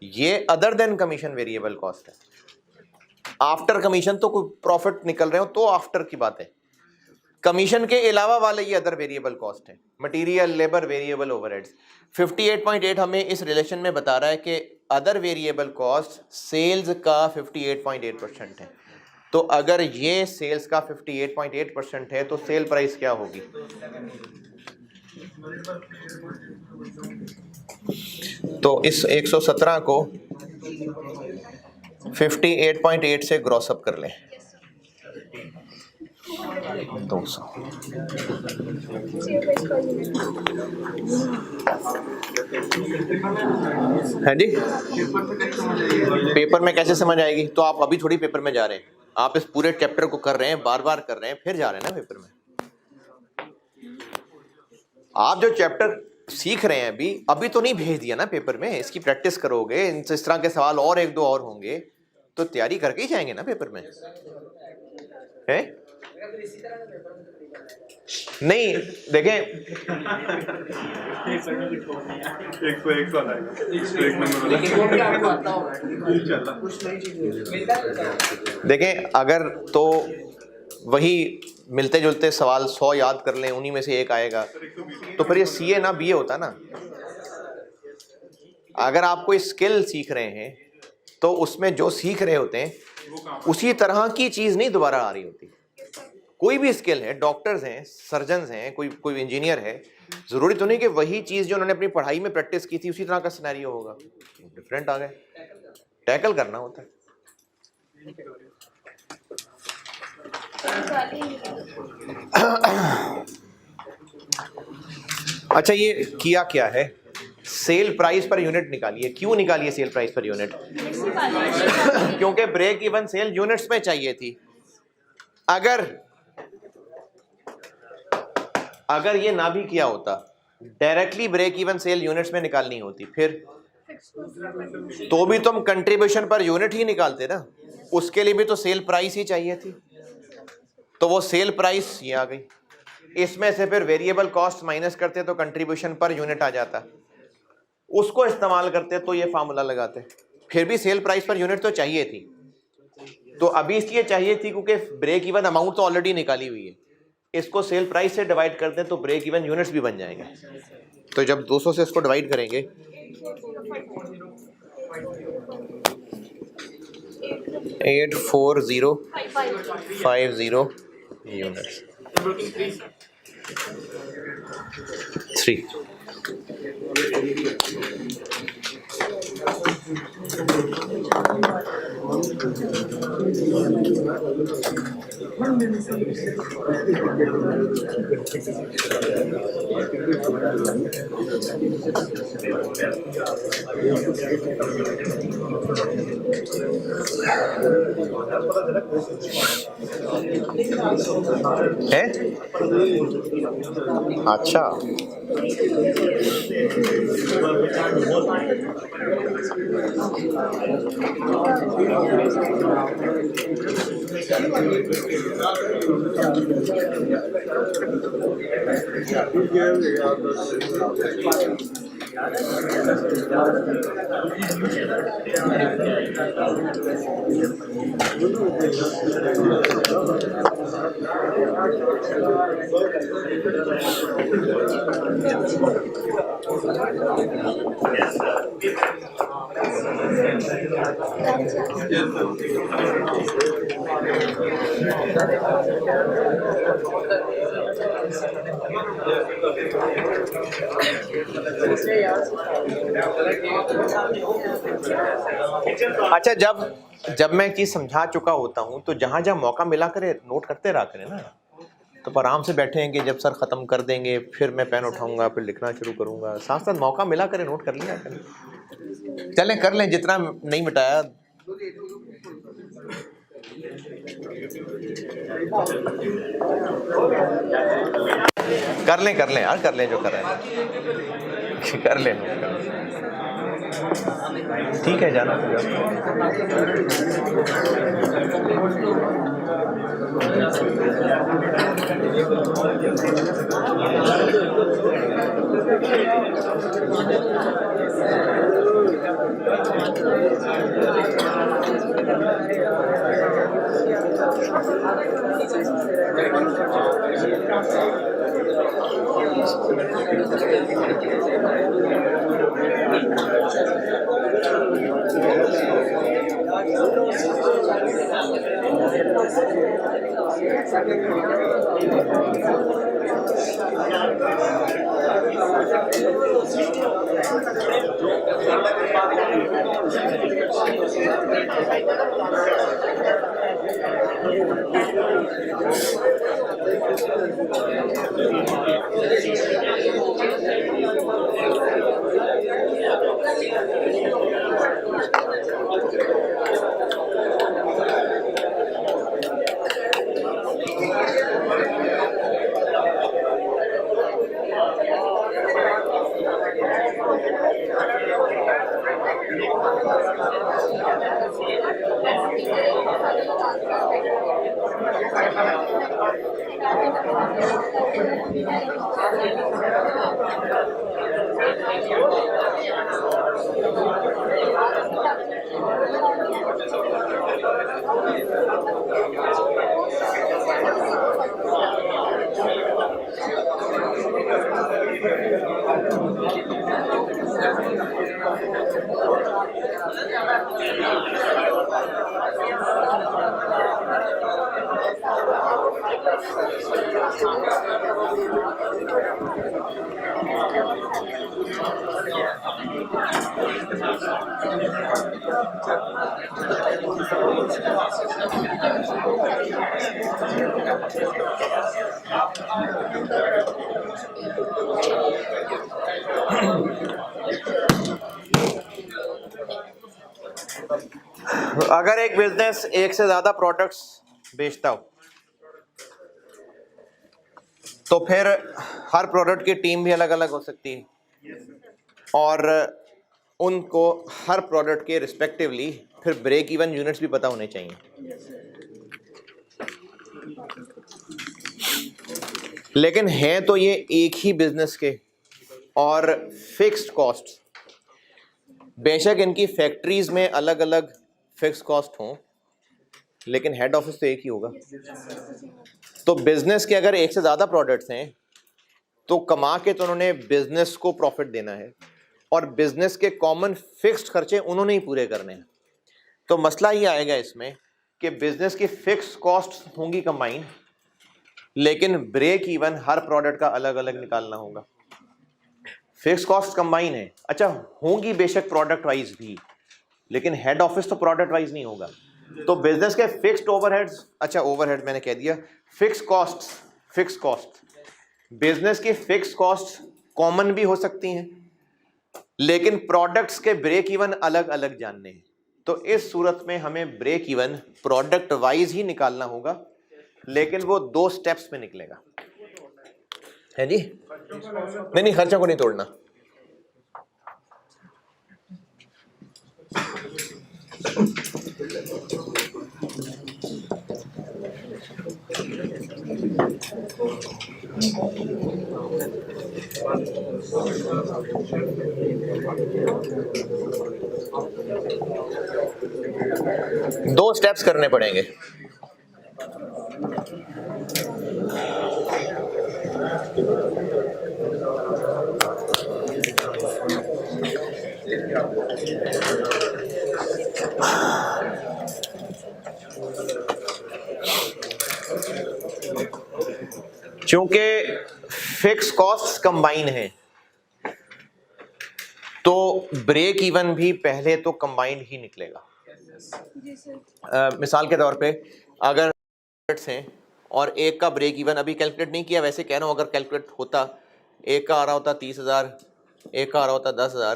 ये other than commission variable cost है। आफ्टर कमीशन तो कोई प्रॉफिट निकल रहे हो तो आफ्टर की बात है, कमीशन के अलावा वाले ये अदर वेरिएबल कॉस्ट है, मटेरियल, लेबर, वेरिएबल ओवरहेड्स। 58.8 हमें इस रिलेशन में बता रहा है कि अदर वेरिएबल कॉस्ट सेल्स का 58.8% है। तो अगर ये सेल्स का 58.8% है तो सेल प्राइस क्या होगी? तो इस 117 को 58.8 से ग्रॉस अप कर लें 200। है जी, पेपर में कैसे समझ आएगी? तो आप अभी थोड़ी पेपर में जा रहे हैं, आप इस पूरे चैप्टर को कर रहे हैं, बार बार कर रहे हैं, फिर जा रहे हैं ना पेपर में। आप जो चैप्टर सीख रहे हैं अभी तो नहीं भेज दिया ना पेपर में, इसकी प्रैक्टिस करोगे, इस तरह के सवाल और एक दो और होंगे तो तैयारी करके ही जाएंगे ना पेपर में, है? नहीं देखें, देखें अगर तो वही मिलते जुलते सवाल 100 याद कर लें, उन्हीं में से एक आएगा, तो फिर ये सीए ना बीए होता ना। अगर आप कोई स्किल सीख रहे हैं तो उसमें जो सीख रहे होते हैं उसी तरह की चीज नहीं दोबारा आ रही होती। कोई भी स्किल है, डॉक्टर्स हैं, सर्जन्स हैं, कोई इंजीनियर है, जरूरी तो नहीं कि वही चीज जो उन्होंने अपनी पढ़ाई में प्रैक्टिस की थी उसी तरह का सिनेरियो होगा, डिफरेंट आ गए, टैकल करना होता है। अच्छा, ये किया क्या है? सेल प्राइस पर यूनिट निकालिए। क्यों निकालिए सेल प्राइस पर यूनिट? क्योंकि ब्रेक इवन सेल यूनिट्स में चाहिए थी। अगर ये ना भी किया होता, directly break even sale units में निकालनी होती, फिर तो भी तुम कंट्रीब्यूशन पर यूनिट ही निकालते ना, उसके लिए भी तो सेल प्राइस ही चाहिए थी। तो वो सेल प्राइस ये आ गई, इसमें से फिर वेरिएबल कॉस्ट माइनस करते तो कंट्रीब्यूशन पर यूनिट आ जाता, उसको इस्तेमाल करते तो ये फार्मूला लगाते। फिर भी सेल प्राइस पर यूनिट तो चाहिए थी। तो अभी इसलिए चाहिए थी क्योंकि ब्रेक इवन अमाउंट तो ऑलरेडी निकाली हुई है, इसको सेल प्राइस से डिवाइड कर दें तो ब्रेक इवन यूनिट्स भी बन जाएंगे। तो जब 200 से इसको डिवाइड करेंगे 84050 यूनिट्स 3। है अच्छा अच्छा, जब मैं एक चीज समझा चुका होता हूं तो जहां जहां मौका मिला करे नोट करते रहा करें ना। तो आराम से बैठेंगे, जब सर खत्म कर देंगे फिर मैं पेन उठाऊंगा, फिर लिखना शुरू करूंगा, साथ साथ मौका मिला करे नोट कर लिया करें। चलें कर लें, जितना नहीं मिटाया। कर लें यार, कर लें जो कर रहे हैं कर लें, ठीक है, जाना तो अगर एक बिजनेस एक से ज्यादा प्रोडक्ट्स बेचता हो तो फिर हर प्रोडक्ट की टीम भी अलग अलग हो सकती है और उनको हर प्रोडक्ट के रिस्पेक्टिवली फिर ब्रेक इवन यूनिट्स भी पता होने चाहिए। लेकिन हैं तो ये एक ही बिजनेस के और फिक्स्ड कॉस्ट, बेशक इनकी फैक्ट्रीज में अलग अलग फिक्स कॉस्ट हों लेकिन हेड ऑफिस तो एक ही होगा। तो बिजनेस के अगर एक से ज़्यादा प्रोडक्ट्स हैं तो कमा के तो उन्होंने बिजनेस को प्रॉफिट देना है और बिजनेस के कॉमन फिक्स्ड खर्चे उन्होंने ही पूरे करने हैं। तो मसला ये आएगा इसमें कि बिजनेस की फिक्स कॉस्ट होंगी कंबाइन, लेकिन ब्रेक इवन हर प्रोडक्ट का अलग अलग निकालना होगा। फिक्स कॉस्ट कंबाइन है, अच्छा होंगी बेशक प्रोडक्ट वाइज भी, लेकिन हेड ऑफिस तो प्रोडक्ट वाइज नहीं होगा। तो बिजनेस के फिक्स्ड ओवरहेड्स, अच्छा ओवरहेड मैंने कह दिया, फिक्स कॉस्ट बिजनेस की फिक्स कॉस्ट कॉमन भी हो सकती हैं, लेकिन प्रोडक्ट्स के ब्रेक इवन अलग अलग जानने हैं। तो इस सूरत में हमें ब्रेक इवन प्रोडक्ट वाइज ही निकालना होगा, लेकिन वो 2 स्टेप्स में निकलेगा। है जी? नहीं, खर्चों को नहीं तोड़ना। दो स्टेप्स करने पड़ेंगे। चूंकि फिक्स कॉस्ट कंबाइन है तो ब्रेक इवन भी पहले तो कंबाइंड ही निकलेगा। मिसाल के तौर पे अगर हैं और एक का ब्रेक इवन अभी कैलकुलेट नहीं किया, वैसे कह रहा हूँ अगर कैलकुलेट होता, एक का आ रहा होता 30,000, एक का आ रहा होता 10,000,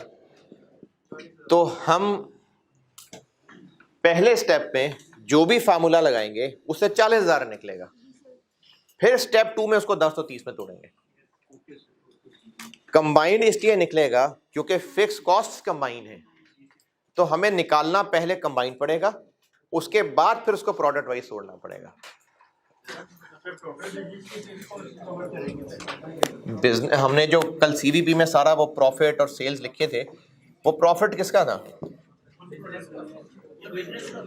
तो हम पहले स्टेप में जो भी फार्मूला लगाएंगे उससे 40,000 निकलेगा। फिर स्टेप 2 में उसको 10 तो 30 में तोड़ेंगे। कंबाइंड इसलिए निकलेगा क्योंकि फिक्स कॉस्ट कंबाइन है, तो हमें निकालना पहले कंबाइन पड़ेगा, उसके बाद फिर उसको प्रोडक्ट वाइज तोड़ना पड़ेगा। बिजनेस हमने जो कल सीवीपी में सारा वो प्रॉफिट और सेल्स लिखे थे, वो प्रॉफिट किसका था?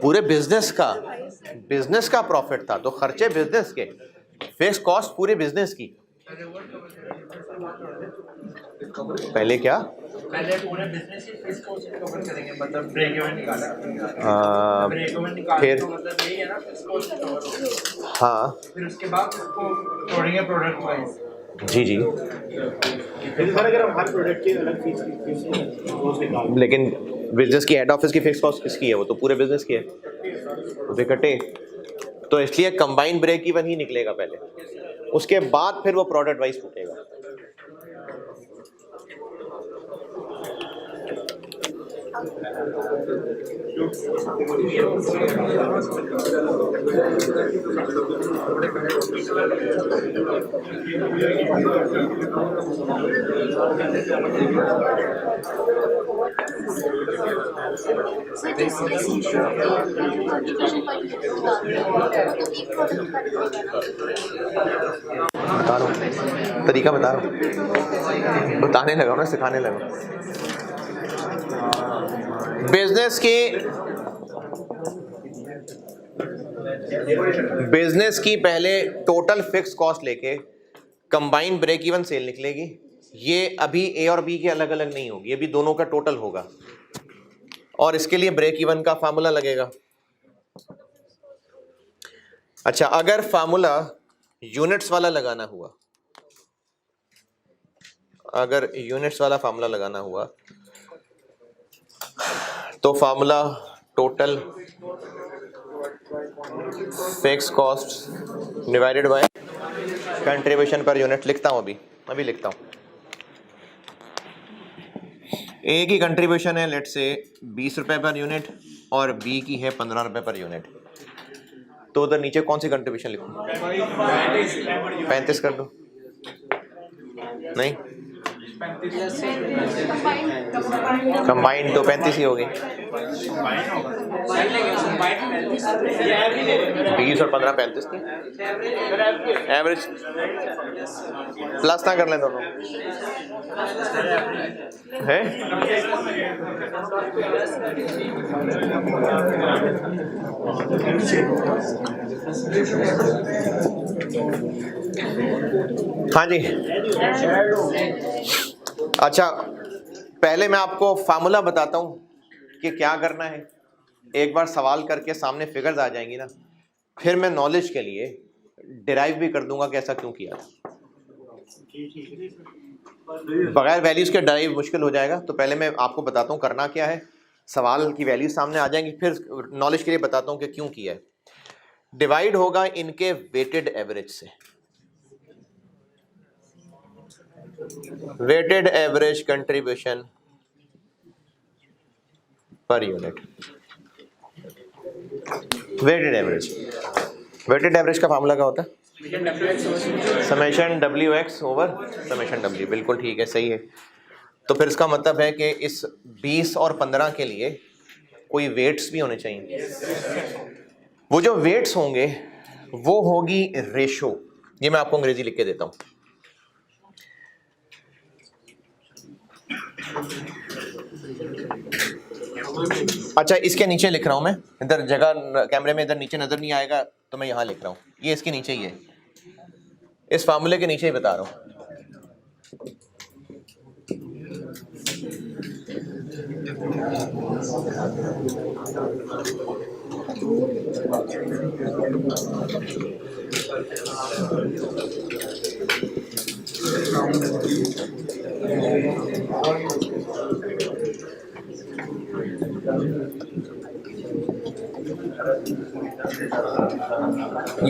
पूरे बिजनेस का प्रॉफिट था। तो खर्चे बिजनेस के, फिक्स कॉस्ट पूरे बिजनेस की। पहले क्या? पहले पूरे बिजनेस की फिक्स कॉस्ट कवर करेंगे, मतलब ब्रेक इवन निकाला। ब्रेक इवन निकालने फिर का मतलब यही है ना, फिक्स कॉस्ट कवर होगा। हाँ, फिर उसके बाद उसको तोड़ेंगे प्रोडक्ट वाइज। जी। अगर हम हर प्रोडक्ट की अलग फीस कॉस्ट निकालें, लेकिन बिजनेस की हेड ऑफिस की फिक्स कॉस्ट किसकी है? वो तो पूरे बिजनेस की है, वो इकट्ठे। तो इसलिए कंबाइंड ब्रेक इवन ही निकलेगा पहले, उसके बाद फिर वो प्रोडक्ट वाइज टूटेगा। बता रहा हूँ, तरीका बता रहा हूँ, बताने लगा ना, सिखाने लगा। बिजनेस की पहले टोटल फिक्स कॉस्ट लेके कंबाइंड ब्रेक इवन सेल निकलेगी। ये अभी ए और बी के अलग अलग नहीं होगी, ये भी दोनों का टोटल होगा, और इसके लिए ब्रेक इवन का फार्मूला लगेगा। अच्छा, अगर फार्मूला यूनिट्स वाला लगाना हुआ, अगर यूनिट्स वाला फार्मूला लगाना हुआ तो formula total fix cost divided by contribution per unit. लिखता हूं, अभी लिखता हूं। ए की कंट्रीब्यूशन है लेट से 20 रुपए पर यूनिट और बी की है 15 रुपए पर यूनिट। तो उधर नीचे कौन सी कंट्रीब्यूशन लिखूं? 35 कर दो। नहीं, कंबाइंड तो 35 ही होगी। 20 और 15 35 थी एवरेज। प्लस ना कर लें दोनों है। हाँ जी। अच्छा, पहले मैं आपको फार्मूला बताता हूँ कि क्या करना है। एक बार सवाल करके सामने फिगर्स आ जाएंगी ना, फिर मैं नॉलेज के लिए डिराइव भी कर दूंगा कि ऐसा क्यों किया था। बगैर वैल्यूज के डिराइव मुश्किल हो जाएगा, तो पहले मैं आपको बताता हूँ करना क्या है। सवाल की वैल्यूज सामने आ जाएंगी, फिर नॉलेज के लिए बताता हूँ कि क्यों किया है। डिवाइड होगा इनके वेटेड एवरेज से। Weighted average contribution per unit. Weighted average का फार्मूला क्या होता है? Summation WX over summation W। बिल्कुल ठीक है, सही है। तो फिर इसका मतलब है कि इस 20 और 15 के लिए कोई वेट्स भी होने चाहिए। वो जो वेट्स होंगे वो होगी रेशो। ये मैं आपको अंग्रेजी लिख के देता हूं। अच्छा, इसके नीचे लिख रहा हूं मैं, इधर जगह कैमरे में इधर नीचे नजर नहीं आएगा तो मैं यहां लिख रहा हूं। ये इसके नीचे ही है, इस फार्मूले के नीचे ही बता रहा हूं।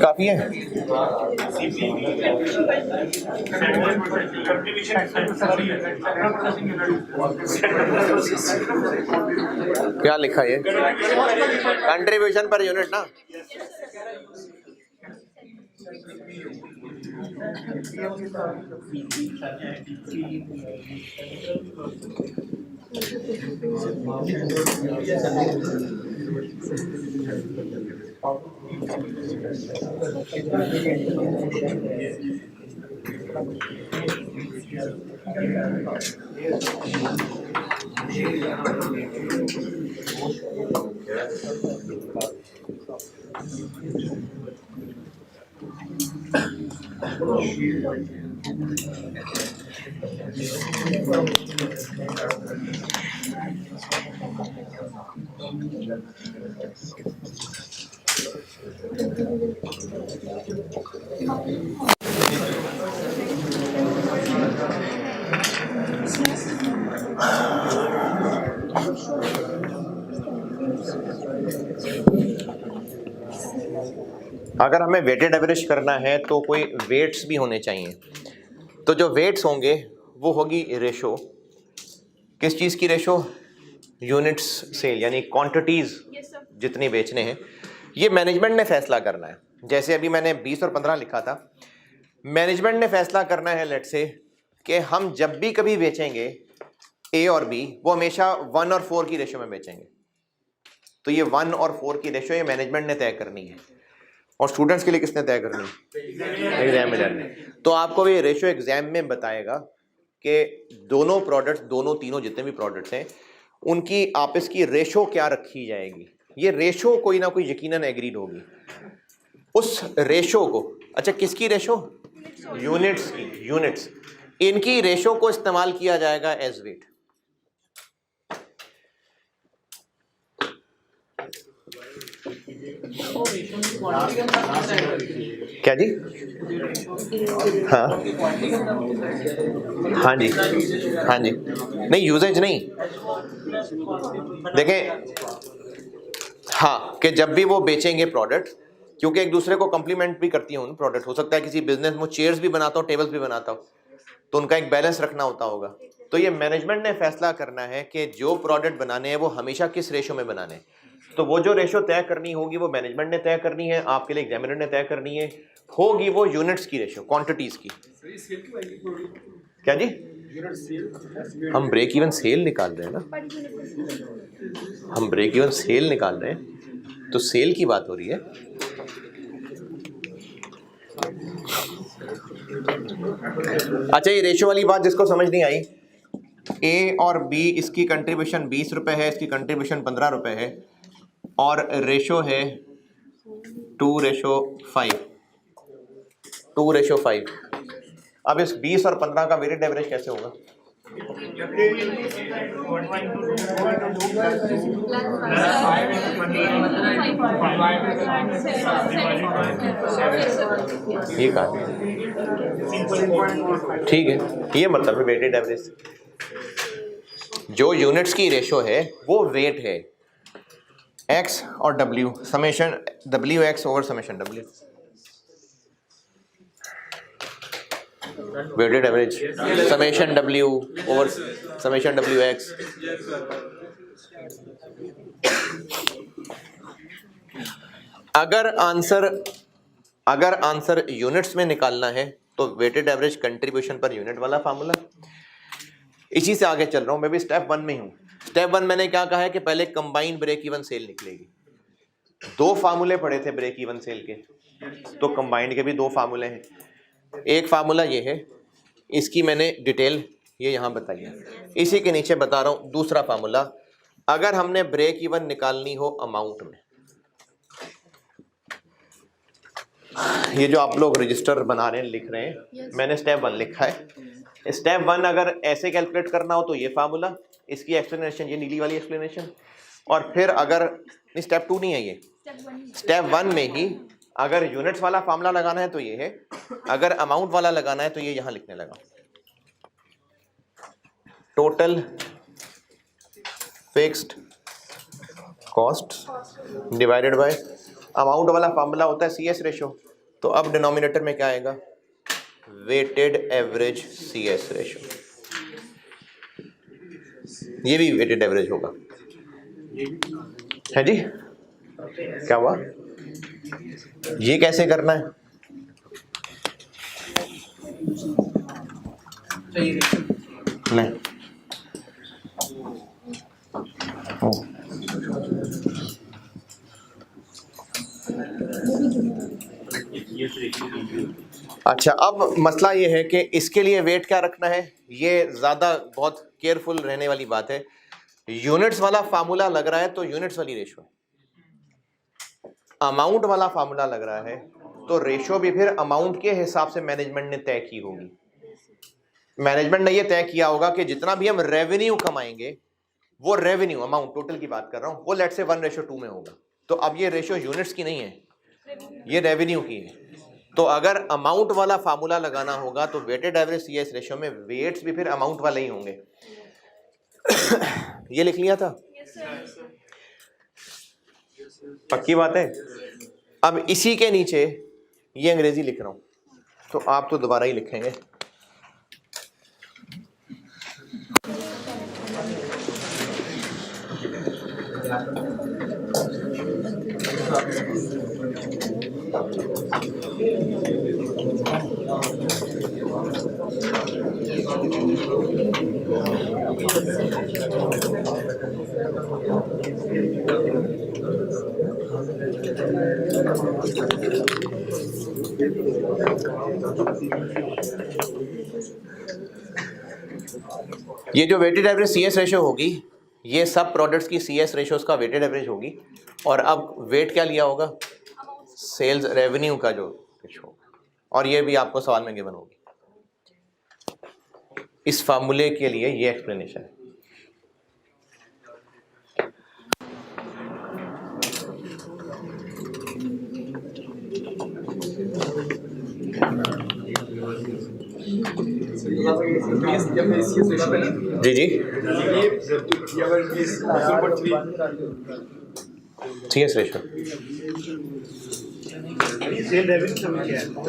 काफी है। क्या लिखा है? कंट्रीब्यूशन पर यूनिट ना। अगर हमें वेटेड एवरेज करना है तो कोई वेट्स भी होने चाहिए। तो जो वेट्स होंगे वो होगी रेशो। किस चीज़ की रेशो? यूनिट्स सेल, यानी क्वांटिटीज जितनी बेचने हैं। ये मैनेजमेंट ने फैसला करना है। जैसे अभी मैंने 20 और 15 लिखा था, मैनेजमेंट ने फैसला करना है लेट्स से कि हम जब भी कभी बेचेंगे A और B, वो हमेशा 1 और 4 की रेशो में बेचेंगे। तो ये 1 और 4 की रेशो ये मैनेजमेंट ने तय करनी है। और स्टूडेंट्स के लिए किसने तय करनी है? एग्जामिनर ने। तो आपको ये रेशो एग्जाम में बताएगा कि दोनों प्रोडक्ट्स, दोनों तीनों जितने भी प्रोडक्ट्स हैं, उनकी आपस की रेशो क्या रखी जाएगी। ये रेशो कोई ना कोई यकीनन एग्रीड होगी। उस रेशो को, अच्छा किसकी रेशो? यूनिट्स की। यूनिट्स, इनकी रेशो को इस्तेमाल किया जाएगा एज वेट। क्या जी? हाँ हाँ जी, हाँ जी। नहीं, यूजेज नहीं। देखें, हाँ, कि जब भी वो बेचेंगे प्रोडक्ट, क्योंकि एक दूसरे को कम्प्लीमेंट भी करती हैं प्रोडक्ट। हो सकता है किसी बिजनेस में चेयर्स भी बनाता हो, टेबल्स भी बनाता हो, तो उनका एक बैलेंस रखना होता होगा। तो ये मैनेजमेंट ने फैसला करना है कि जो प्रोडक्ट बनाने हैं वो हमेशा किस रेशो में बनाने हैं। तो वो जो रेशो तय करनी होगी वो मैनेजमेंट ने तय करनी है, आपके लिए एग्जामिनर ने तय करनी है। होगी वो यूनिट्स की रेशो, क्वांटिटीज की। क्या जी? हम ब्रेक इवन सेल निकाल रहे हैं ना, पर यूनिट हम ब्रेक इवन सेल निकाल रहे हैं, तो सेल की बात हो रही है। अच्छा, ये रेशो वाली बात जिसको समझ नहीं आई, ए और बी, इसकी कंट्रीब्यूशन 20 रुपये है, इसकी कंट्रीब्यूशन 15 रुपये है, और रेशो है 2:5, 2:5। अब इस 20 और 15 का वेटेड एवरेज कैसे होगा? ये कहा ठीक है, ये मतलब है वेटेड एवरेज। जो यूनिट्स की रेशो है वो वेट है, x और w, summation wx over summation w, weighted average summation w over summation wx। अगर आंसर यूनिट्स में निकालना है तो weighted average contribution per unit वाला फार्मूला। इसी से आगे चल रहा हूं, मैं भी स्टेप 1 में हूं। स्टेप 1 मैंने क्या कहा है कि पहले कंबाइंड ब्रेक इवन सेल निकलेगी। 2 फार्मूले पढ़े थे ब्रेक इवन सेल के, तो कंबाइंड के भी 2 फार्मूले हैं। एक फार्मूला ये है, इसकी मैंने डिटेल ये यहाँ बताई है। इसी के नीचे बता रहा हूँ दूसरा फार्मूला, अगर हमने ब्रेक इवन निकालनी हो अमाउंट में, ये जो आप लोग रजिस्टर बना रहे हैं लिख रहे हैं, मैंने स्टेप 1 लिखा है। स्टेप 1 अगर ऐसे कैलकुलेट करना हो तो ये फार्मूला, इसकी एक्सप्लेनेशन ये नीली वाली एक्सप्लेनेशन, और फिर अगर स्टेप 2 नहीं है ये, स्टेप 1 में ही अगर यूनिट्स वाला फार्मूला लगाना है तो ये है, अगर अमाउंट वाला लगाना है तो ये यहां लिखने लगा, total fixed cost divided by amount वाला फार्मूला होता है CS रेशो। तो अब डिनोमिनेटर में क्या आएगा? Weighted average CS ratio. ये भी वेटेड एवरेज होगा, है जी? क्या हुआ? ये कैसे करना है? नहीं, अच्छा, अब मसला ये है कि इसके लिए वेट क्या रखना है, ये ज़्यादा बहुत केयरफुल रहने वाली बात है। यूनिट्स वाला फार्मूला लग रहा है तो यूनिट्स वाली रेशो है, अमाउंट वाला फार्मूला लग रहा है तो रेशो भी फिर अमाउंट के हिसाब से मैनेजमेंट ने तय की होगी। मैनेजमेंट ने ये तय किया होगा कि जितना भी हम रेवेन्यू कमाएंगे, वो रेवेन्यू अमाउंट टोटल की बात कर रहा हूँ, वो लेट से 1:2 में होगा। तो अब ये रेशो यूनिट्स की नहीं है, ये रेवेन्यू की है। तो अगर अमाउंट वाला फार्मूला लगाना होगा तो वेटेड एवरेज CS रेशो में वेट्स भी फिर अमाउंट वाले ही होंगे। ये लिख लिया था, पक्की बात है। अब इसी के नीचे ये अंग्रेजी लिख रहा हूं, तो आप तो दोबारा ही लिखेंगे। ये जो वेटेड एवरेज CS रेशो होगी, ये सब प्रोडक्ट्स की CS रेशोज का वेटेड एवरेज होगी। और अब वेट क्या लिया होगा? सेल्स रेवेन्यू का जो रेशो होगा, और ये भी आपको सवाल में गिवन होगी। इस फार्मूले के लिए ये एक्सप्लेनेशन है। जी जी, CS रेशो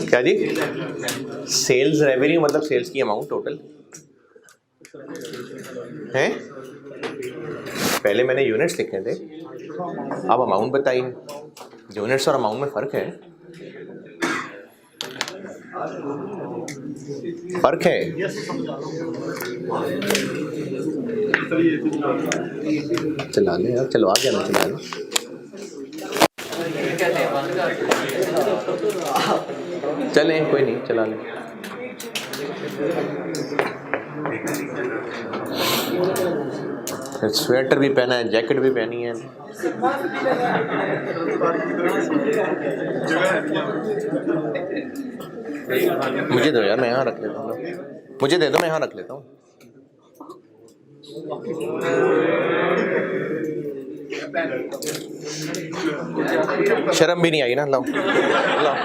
क्या जी? सेल्स रेवेन्यू मतलब सेल्स की अमाउंट टोटल है। पहले मैंने यूनिट्स लिखे थे, अब अमाउंट बताइए। यूनिट्स और अमाउंट में फर्क है। फर्क है। चला ले यार, चलो आ गया ना, चला लो। चलें कोई नहीं, चला लें। स्वेटर भी पहना है, जैकेट भी पहनी है। मुझे दो यार, मैं यहाँ रख लेता हूँ। मुझे दे दो, मैं यहाँ रख लेता हूँ। शर्म भी नहीं आई ना? लाओ लाओ,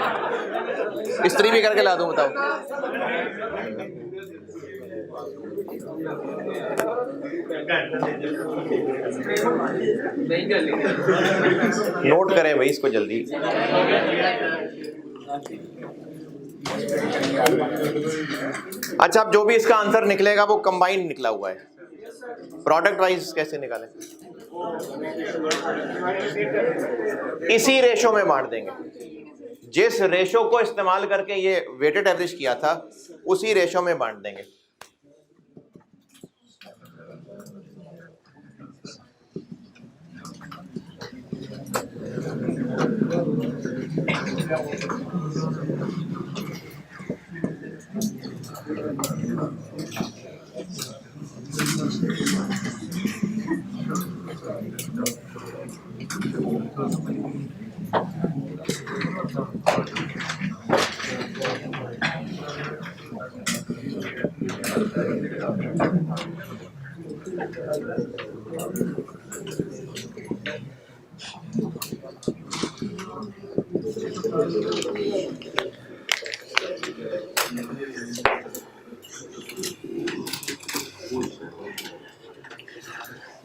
इस्त्री भी करके ला दूँ, बताओ। नोट करें भाई इसको जल्दी। अच्छा, अब जो भी इसका आंसर निकलेगा वो कंबाइन निकला हुआ है। प्रोडक्ट वाइज कैसे निकालें? इसी रेशो में बांट देंगे। जिस रेशो को इस्तेमाल करके ये वेटेड एवरेज किया था उसी रेशो में बांट देंगे।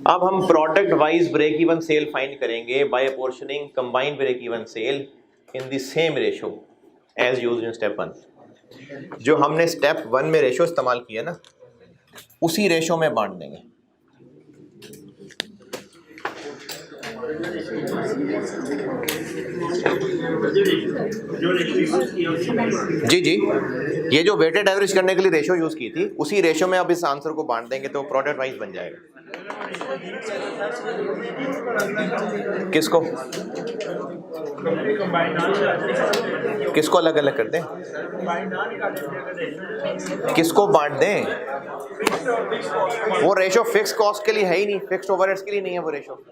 अब हम product wise break even sale find करेंगे by apportioning combined break even sale in the same ratio as used in step 1। जो हमने स्टेप 1 में रेशो इस्तेमाल किया ना, उसी रेशो में बांट देंगे। जी जी, ये जो वेटेड एवरेज करने के लिए रेशो यूज की थी उसी रेशो में अब इस आंसर को बांट देंगे तो प्रोडक्ट वाइज बन जाएगा। किसको किसको अलग अलग कर दें? किसको बांट दें? वो रेशो फिक्स कॉस्ट के लिए है ही नहीं, फिक्स्ड ओवरहेड्स के लिए नहीं है वो रेशो।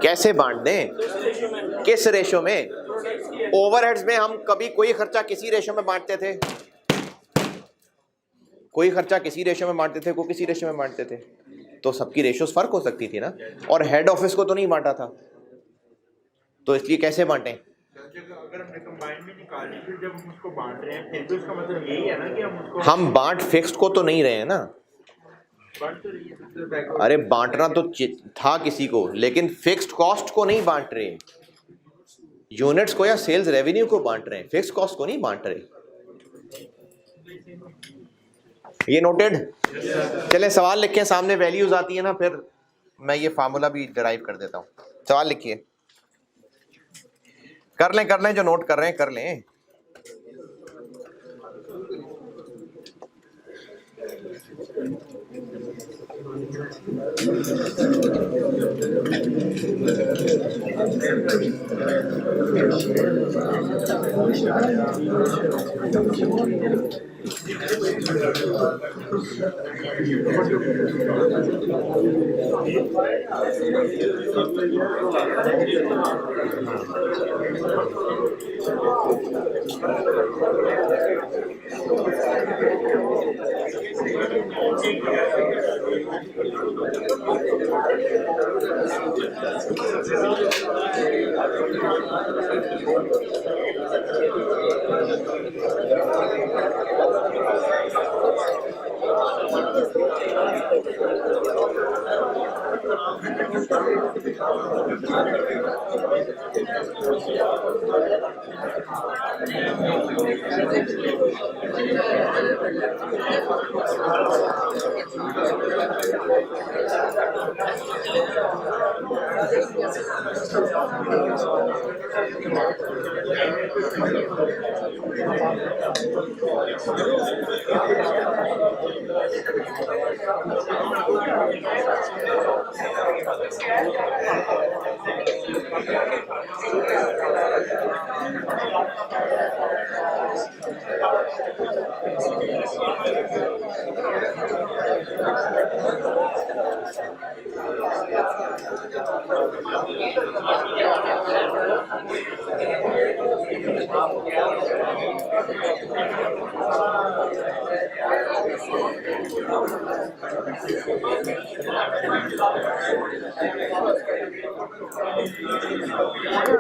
कैसे बांट दें? किस रेशो में? ओवरहेड्स में हम कभी कोई खर्चा किसी रेशो में बांटते थे, कोई खर्चा किसी रेशो में बांटते थे, कोई किसी रेशो में बांटते थे, तो सबकी रेशोस फर्क हो सकती थी ना। और हेड ऑफिस को तो नहीं बांटा था, तो इसलिए कैसे बांटें? अगर हमने कंबाइन में निकाली फिर जब हम उसको बांट रहे हैं फिर भी उसका मतलब यही है ना कि हम उसको हम बांट फिक्स्ड को तो नहीं रहे हैं ना। बांट तो रही है। अरे बांटना तो था किसी को, लेकिन फिक्स्ड कॉस्ट को नहीं बांट रहे, यूनिट्स को या सेल्स रेवेन्यू को बांट रहे हैं, फिक्स्ड कॉस्ट को नहीं बांट रहे। ये नोटेड? चले सवाल लिखें, सामने वैल्यूज आती है ना, फिर मैं ये फार्मूला भी डिराइव कर देता हूँ। सवाल लिखिए, कर लें जो नोट कर रहे हैं कर लें।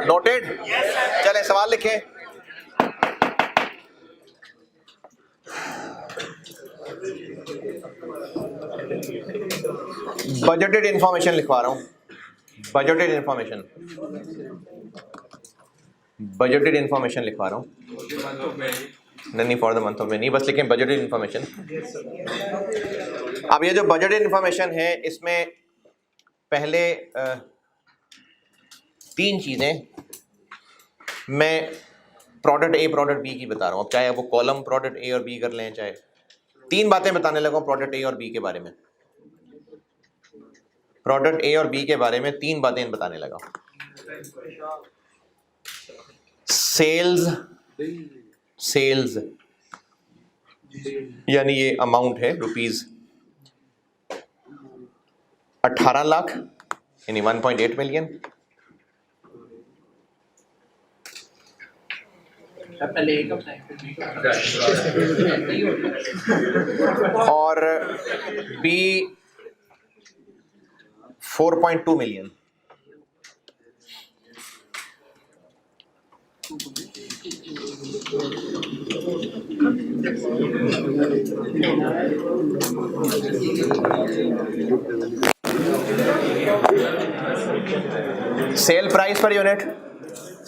नोटेड? चले सवाल लिखें। बजटेड इंफॉर्मेशन लिखवा रहा हूं, बजटेड इंफॉर्मेशन, बजटेड इंफॉर्मेशन लिखवा रहा हूं। नहीं for the month of May नहीं, बस लिखें बजटेड इंफॉर्मेशन। अब ये जो बजटेड इंफॉर्मेशन है इसमें पहले 3 चीजें मैं प्रोडक्ट ए प्रोडक्ट बी की बता रहा हूं। अब चाहे वो कॉलम प्रोडक्ट ए और बी कर लें, चाहे 3 बातें बताने लगा हूं प्रोडक्ट ए और बी के बारे में। प्रोडक्ट ए और बी के बारे में 3 बातें बताने लगा। सेल्स, सेल्स यानी ये अमाउंट है रुपीज 18 लाख यानी 1.8 मिलियन। और B 4.2 million. Sale price per unit,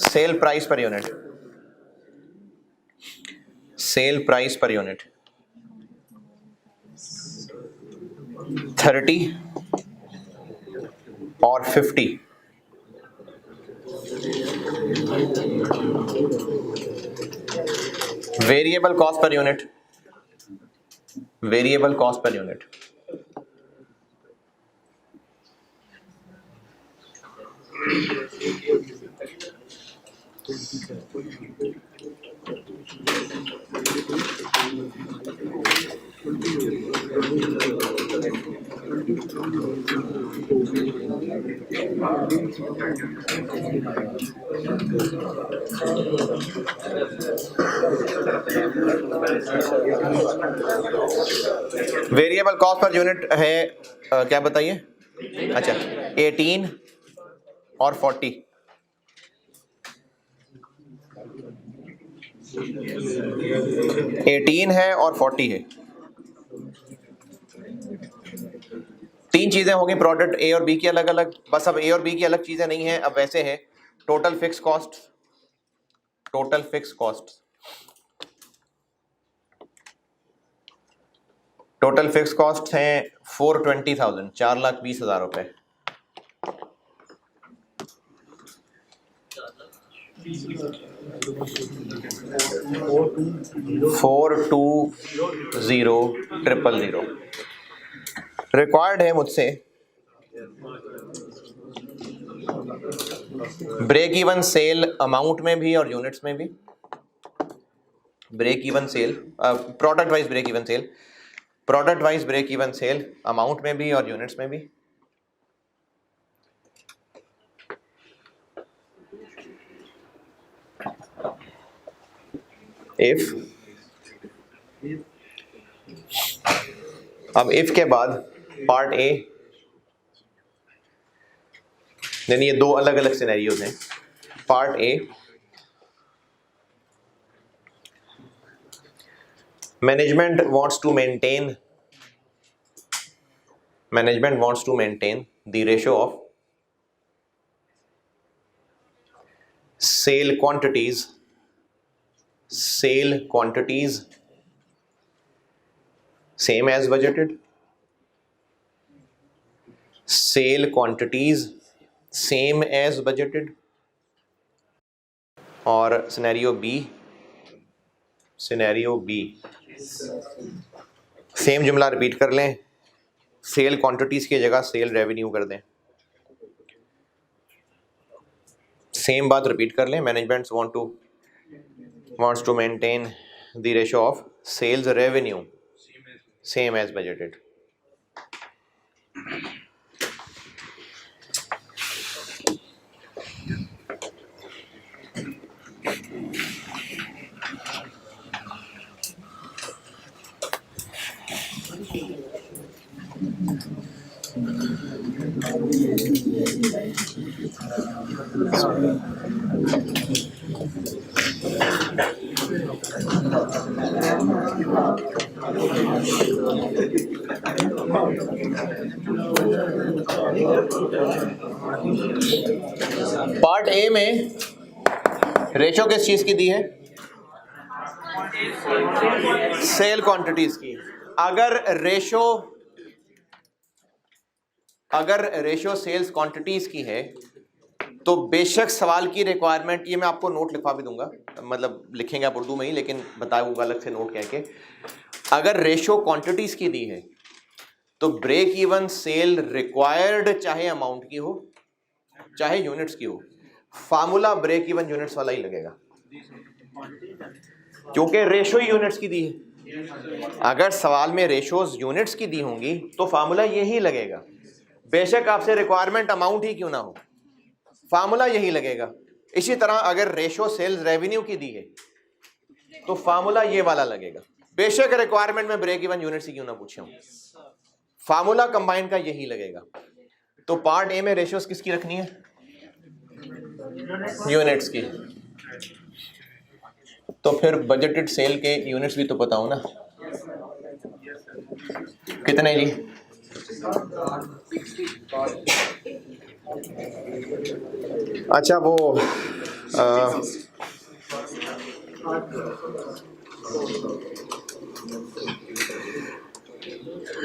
sale price per unit, sale price per unit 30 और 50। Variable cost per unit, variable cost per unit variable cost per unit है क्या बताइए? अच्छा 18 और 40। 18 है और 40 है। 3 चीजें होंगी प्रोडक्ट ए और बी की अलग अलग। बस अब ए और बी की अलग चीजें नहीं है, अब वैसे है total fix cost, total fix cost, total fix cost है 420,000, 4,20,000 रुपए। फोर टू 0,000 रिक्वायर्ड है मुझसे ब्रेक इवन सेल अमाउंट में भी और यूनिट्स में भी। Break even sale product wise break even sale, product wise break even sale amount में भी और यूनिट्स में भी। इफ, अब इफ के बाद पार्ट ए, यानी ये 2 अलग अलग सिनेरियोज हैं। Part A, management wants to maintain, management wants to maintain the ratio of sale quantities same as budgeted, sale quantities same as budgeted, और सिनेरियो बी सेम जुमला रिपीट कर लें, सेल क्वांटिटीज़ की जगह सेल रेवेन्यू कर दें। सेम बात रिपीट कर लें, management wants to maintain the ratio of sales revenue same as budgeted। Part A में रेशो किस चीज की दी है? सेल क्वांटिटीज की। अगर रेशो सेल्स क्वांटिटीज की है तो बेशक सवाल की रिक्वायरमेंट, ये मैं आपको नोट लिखवा भी दूंगा, मतलब लिखेंगे आप उर्दू में ही, लेकिन बताऊंगा अलग से नोट कह के। अगर रेशो क्वांटिटीज की दी है तो ब्रेक इवन सेल रिक्वायर्ड चाहे अमाउंट की हो चाहे यूनिट्स की हो, फार्मूला ब्रेक इवन यूनिट्स वाला ही लगेगा, क्योंकि रेशो यूनिट्स की दी है। अगर सवाल में रेशोज यूनिट्स की दी होंगी तो फार्मूला यही लगेगा, बेशक आपसे रिक्वायरमेंट अमाउंट ही क्यों ना हो, फार्मूला यही लगेगा। इसी तरह अगर रेशो सेल्स रेवेन्यू की दी है तो फार्मूला ये वाला लगेगा, बेशक रिक्वायरमेंट में ब्रेक इवन यूनिट्स ही क्यों ना पूछे हो, फार्मूला कंबाइन का यही लगेगा। तो पार्ट ए में रेशियोज किसकी रखनी है? यूनिट्स की। तो फिर बजटेड सेल के यूनिट्स भी तो पता हो ना, कितने जी? अच्छा वो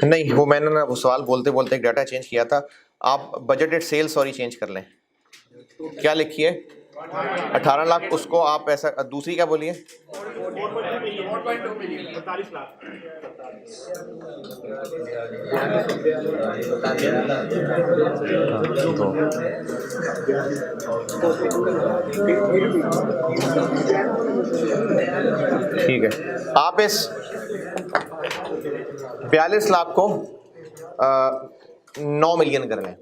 नहीं, वो मैंने ना वो सवाल बोलते बोलते एक डाटा चेंज किया था। आप बजटेड सेल सॉरी चेंज कर लें, क्या लिखिए 18 लाख, उसको आप ऐसा, दूसरी क्या बोलिए? 45 लाख। ठीक है, आप इस 42 लाख को 9 मिलियन कर लें,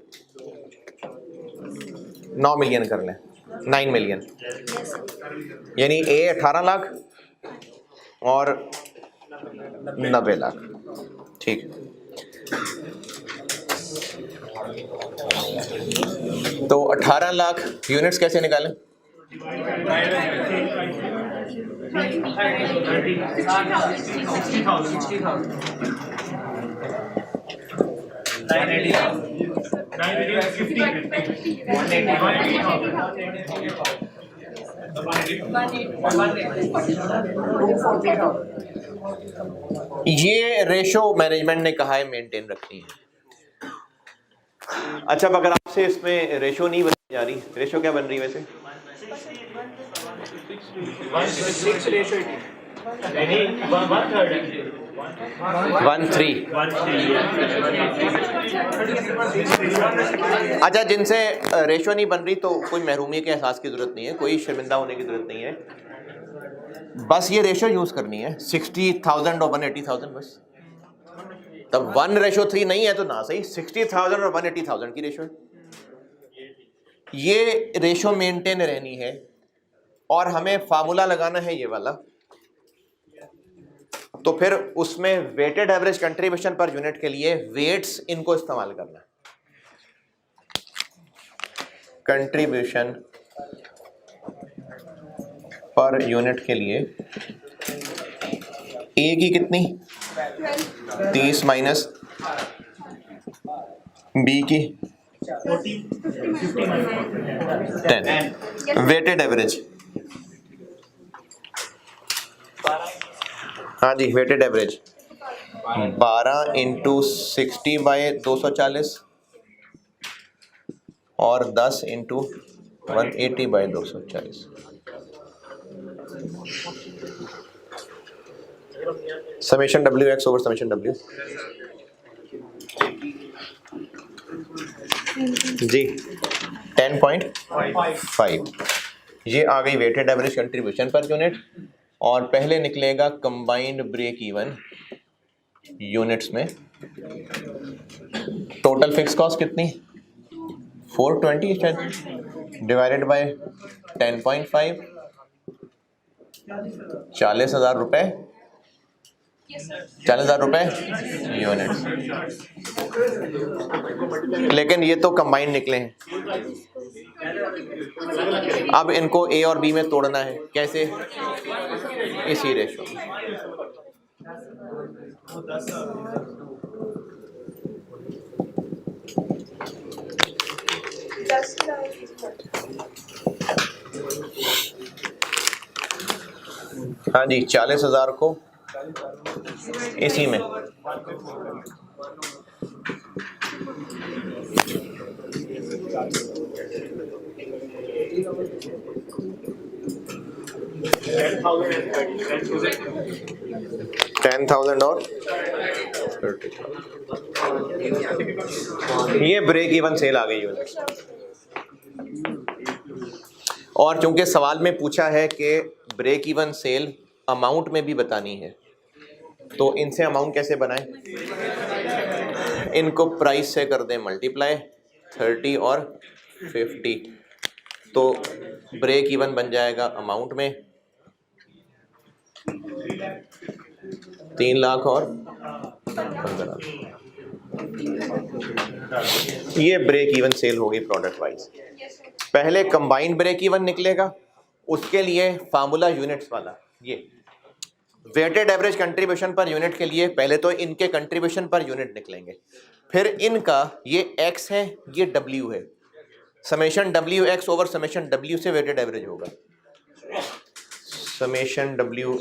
9 मिलियन कर लें, 9 मिलियन, यानी ए 18 लाख और 90 लाख। ठीक, तो 18 लाख यूनिट्स कैसे निकालें? ये रेशो मैनेजमेंट ने कहा है मेंटेन रखनी है। अच्छा, अब अगर आपसे इसमें रेशो नहीं बनी जा रही, रेशो क्या बन रही है वैसे? 1:3। अच्छा, जिनसे रेशो नहीं बन रही तो कोई महरूमी के एहसास की जरूरत नहीं है, कोई शर्मिंदा होने की जरूरत नहीं है, बस ये रेशो यूज करनी है 60,000 और 180,000 बस। तब 1:3 नहीं है तो ना सही, 60,000 और 180,000 की रेशो है, ये रेशो मेंटेन रहनी है। और हमें फार्मूला लगाना है ये वाला, तो फिर उसमें weighted average contribution per unit के लिए वेट्स इनको इस्तेमाल करना है। कंट्रीब्यूशन पर यूनिट के लिए ए की कितनी? 30 माइनस बी की 10, वेटेड एवरेज। हाँ जी, वेटेड एवरेज 12 × 60/240 और 10 into 180 by 240। Summation W X over summation W जी 10.5। ये आ गई weighted average contribution per unit. और पहले निकलेगा कंबाइंड ब्रेक इवन यूनिट्स में। टोटल फिक्स कॉस्ट कितनी 420 डिवाइडेड बाय 10.5 40,000 रुपए 40,000 रुपए यूनिट्स। लेकिन ये तो कंबाइंड निकले हैं। अब इनको ए और बी में तोड़ना है। कैसे? इसी रेशो। हाँ जी 40,000 को इसी में $10,000 और 30,000। ये ब्रेक इवन सेल आ गई यूनिट्स। और चूंकि सवाल में पूछा है कि ब्रेक इवन सेल अमाउंट में भी बतानी है, तो इनसे अमाउंट कैसे बनाएं? इनको प्राइस से कर दें मल्टीप्लाई 30 और 50, तो ब्रेक इवन बन जाएगा अमाउंट में 3 लाख और 15। ये ब्रेक इवन सेल होगी प्रोडक्ट वाइज। पहले कंबाइंड ब्रेक इवन निकलेगा, उसके लिए फार्मूला यूनिट्स वाला। ये weighted average contribution per unit के लिए पहले तो इनके कंट्रीब्यूशन पर यूनिट निकलेंगे, फिर इनका ये x है ये w है, summation w x over summation w से वेटेड एवरेज होगा। समेशन w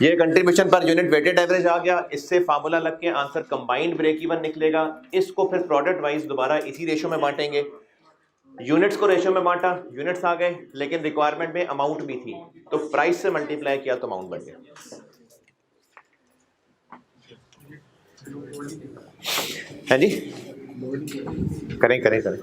ये contribution per unit weighted average आ गया। इससे फार्मूला लग के आंसर कंबाइंड ब्रेक इवन निकलेगा। इसको फिर प्रोडक्ट वाइज दोबारा इसी रेशो में बांटेंगे। यूनिट्स को रेशो में बांटा, यूनिट्स आ गए, लेकिन रिक्वायरमेंट में अमाउंट भी थी, तो प्राइस से मल्टीप्लाई किया तो अमाउंट बन गया। है जी, करें करें करें।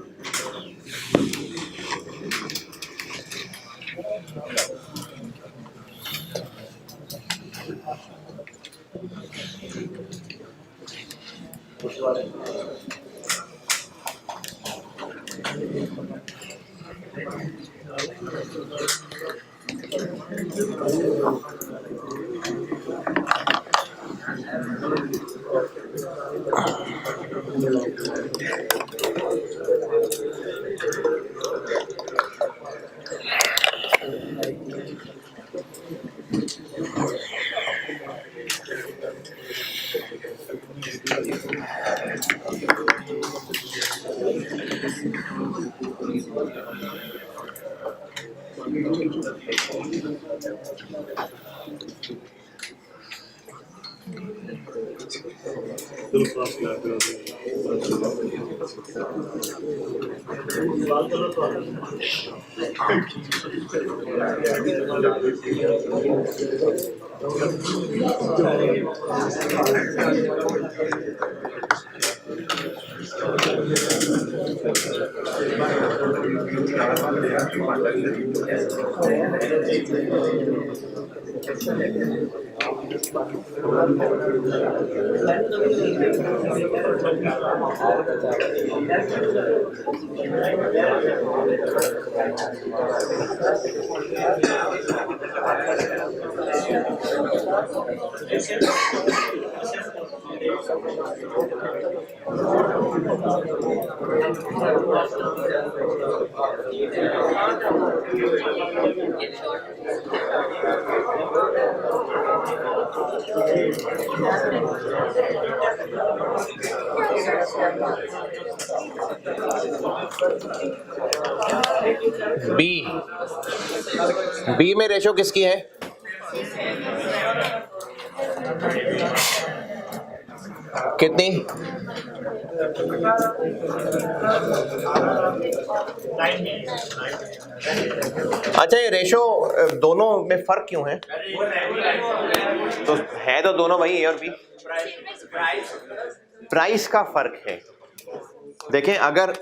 बी, बी में रेशो किसकी है? कितनी? अच्छा, ये रेशो दोनों में फर्क क्यों है? तो है तो दोनों भाई, ए और बी। प्राइस का फर्क है। देखें, अगर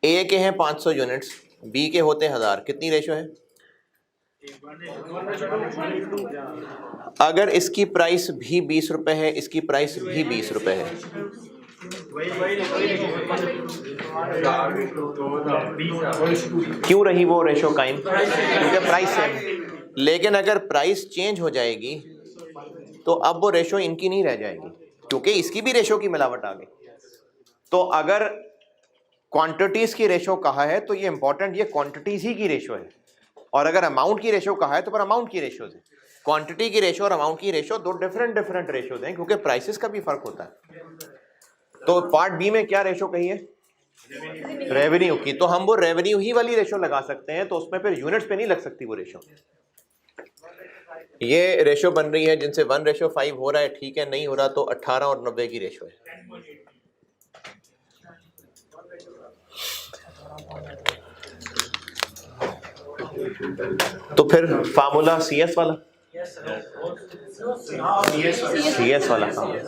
ए के हैं 500 यूनिट्स, बी के होते हैं 1000, कितनी रेशो है? अगर इसकी प्राइस भी 20 रुपए है, इसकी प्राइस भी 20 रुपए है, क्यों रही वो रेशो कायम? क्योंकि प्राइस सेम। लेकिन अगर प्राइस चेंज हो जाएगी तो अब वो रेशो इनकी नहीं रह जाएगी, क्योंकि इसकी भी रेशो की मिलावट आ गई। तो अगर क्वांटिटीज की रेशो कहा है तो ये इंपॉर्टेंट, ये क्वांटिटीज ही की रेशो है। और अगर अमाउंट की रेशो कहा है तो पर अमाउंट की रेशो है। क्वांटिटी की रेशो और अमाउंट की रेशो दो डिफरेंट रेशोज हैं, क्योंकि प्राइसेस का भी फर्क होता है। तो पार्ट बी में क्या रेशो कही है? रेवेन्यू की। तो हम वो रेवेन्यू ही वाली रेशो लगा सकते हैं, तो उसमें फिर यूनिट्स पे नहीं लग सकती वो रेशो। ये रेशो बन रही है जिनसे 1:5 हो रहा है, ठीक है, नहीं हो रहा तो 18 और 90 की रेशो है। तो फिर फार्मूला CS वाला, CS वाला फार्मूला।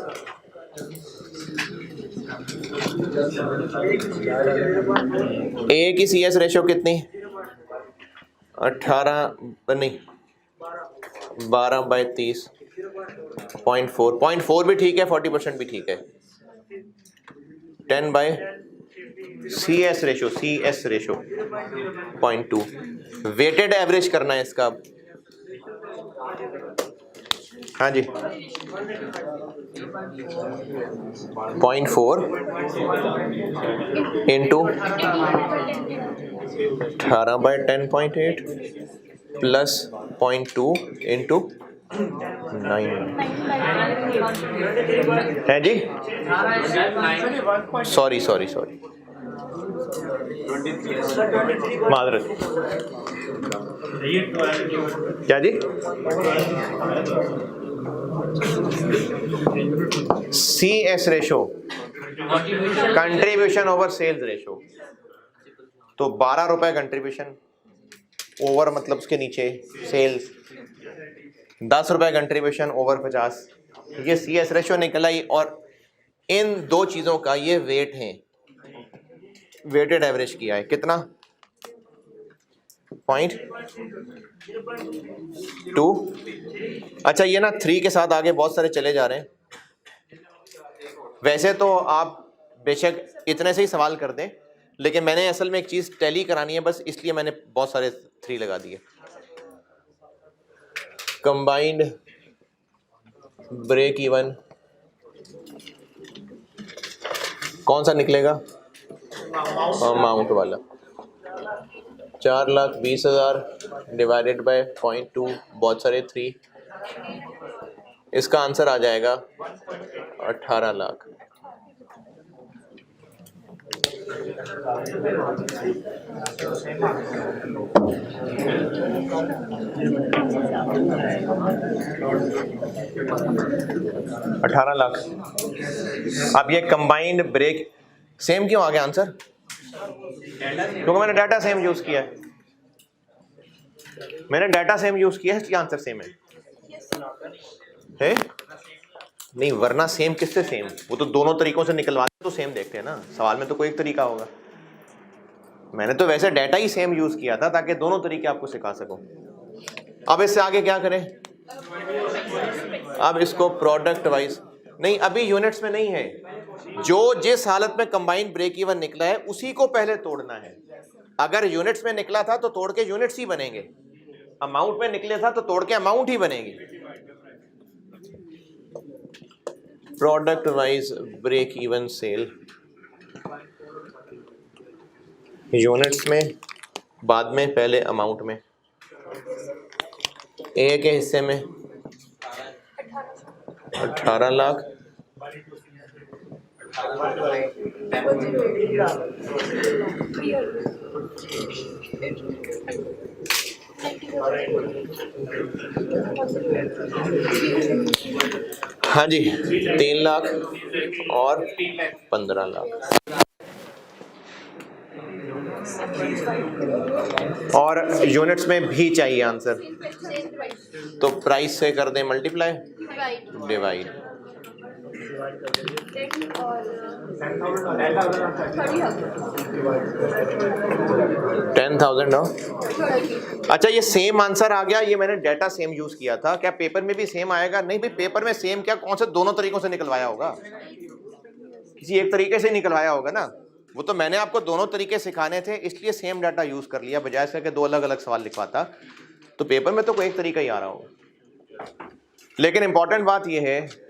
ए की CS रेशो कितनी? 18 नहीं 12/30, 0.4 भी ठीक है, 40% भी ठीक है। 10 CS रेशो 0.2। वेटेड एवरेज करना है इसका। हाँ जी, 0.4 इंटू 18/10.8 प्लस 0.2 इंटू 9 है जी। सॉरी मादरत। क्या जी? CS ratio contribution over sales ratio. तो 12 रुपए कंट्रीब्यूशन ओवर, मतलब उसके नीचे सेल्स, 10 रुपए कंट्रीब्यूशन ओवर 50, ये CS रेशो निकला ही। और इन दो चीजों का ये वेट है, वेटेड एवरेज किया है कितना? 0.2। अच्छा, ये ना 3 के साथ आगे बहुत सारे चले जा रहे हैं। वैसे तो आप बेशक इतने से ही सवाल कर दें, लेकिन मैंने असल में एक चीज टैली करानी है, बस इसलिए मैंने बहुत सारे 3 लगा दिए। कंबाइंड ब्रेक इवन कौन सा निकलेगा? अमाउंट वाला। 4,20,000 डिवाइडेड बाय 0.2, बहुत सारे 3, इसका आंसर आ जाएगा 18 लाख। अब ये कंबाइंड ब्रेक सेम क्यों आ गया आंसर? क्योंकि मैंने डाटा सेम यूज किया है, इसलिए आंसर सेम है? नहीं, वरना सेम किससे सेम? वो तो दोनों तरीकों से निकलवाते तो सेम देखते हैं ना। सवाल में तो कोई एक तरीका होगा। मैंने तो वैसे डाटा ही सेम यूज किया था ताकि दोनों तरीके आपको सिखा सकूं। अब इससे आगे क्या करें? अब इसको प्रोडक्ट वाइज नहीं, अभी यूनिट्स में नहीं है। जो जिस हालत में कंबाइंड ब्रेक इवन निकला है उसी को पहले तोड़ना है। अगर यूनिट्स में निकला था तो तोड़ के यूनिट्स ही बनेंगे, अमाउंट में निकले था तो तोड़ के अमाउंट ही बनेगी। Product wise break even sale units में, बाद में, पहले अमाउंट में। ए के हिस्से में 18 लाख। हाँ जी, 3 लाख और 15 लाख। और यूनिट्स में भी चाहिए आंसर, तो प्राइस से कर दें मल्टीप्लाई, डिवाइड। 10,000 हो। अच्छा, ये सेम आंसर आ गया, ये मैंने डाटा सेम यूज किया था, क्या पेपर में भी सेम आएगा? नहीं भाई, पेपर में सेम क्या, कौन से दोनों तरीकों से निकलवाया होगा, किसी एक तरीके से निकलवाया होगा ना। वो तो मैंने आपको दोनों तरीके सिखाने थे, इसलिए सेम डाटा यूज कर लिया, बजाय से कि दो अलग अलग सवाल लिखवाता। तो पेपर में तो कोई एक तरीका ही आ रहा होगा। लेकिन इंपॉर्टेंट बात यह है,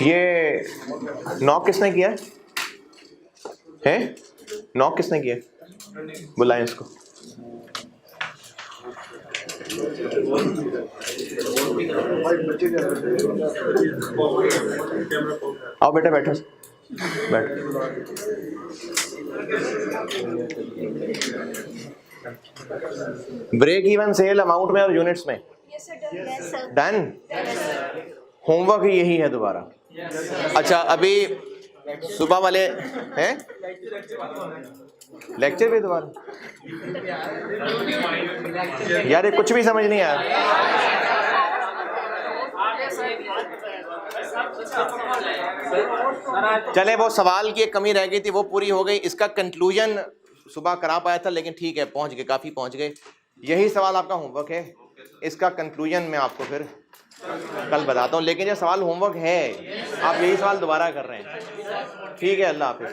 ये नॉक किसने किया है? नॉक किसने किया? बुलाएं इसको। आओ बेटा, बैठो बैठ। ब्रेक इवन सेल अमाउंट में और यूनिट्स में डन। होमवर्क यही है दोबारा। अच्छा, अभी सुबह वाले हैं लेक्चर भी दोबारा? यार ये कुछ भी समझ नहीं आया। चले, वो सवाल की एक कमी रह गई थी, वो पूरी हो गई। इसका कंक्लूजन सुबह करा पाया था, लेकिन ठीक है, पहुंच गए, काफी पहुंच गए। यही सवाल आपका होमवर्क है, इसका कंक्लूजन मैं आपको फिर कल बताता हूँ। लेकिन ये सवाल होमवर्क है, आप यही सवाल दोबारा कर रहे हैं। ठीक है, अल्लाह हाफिज।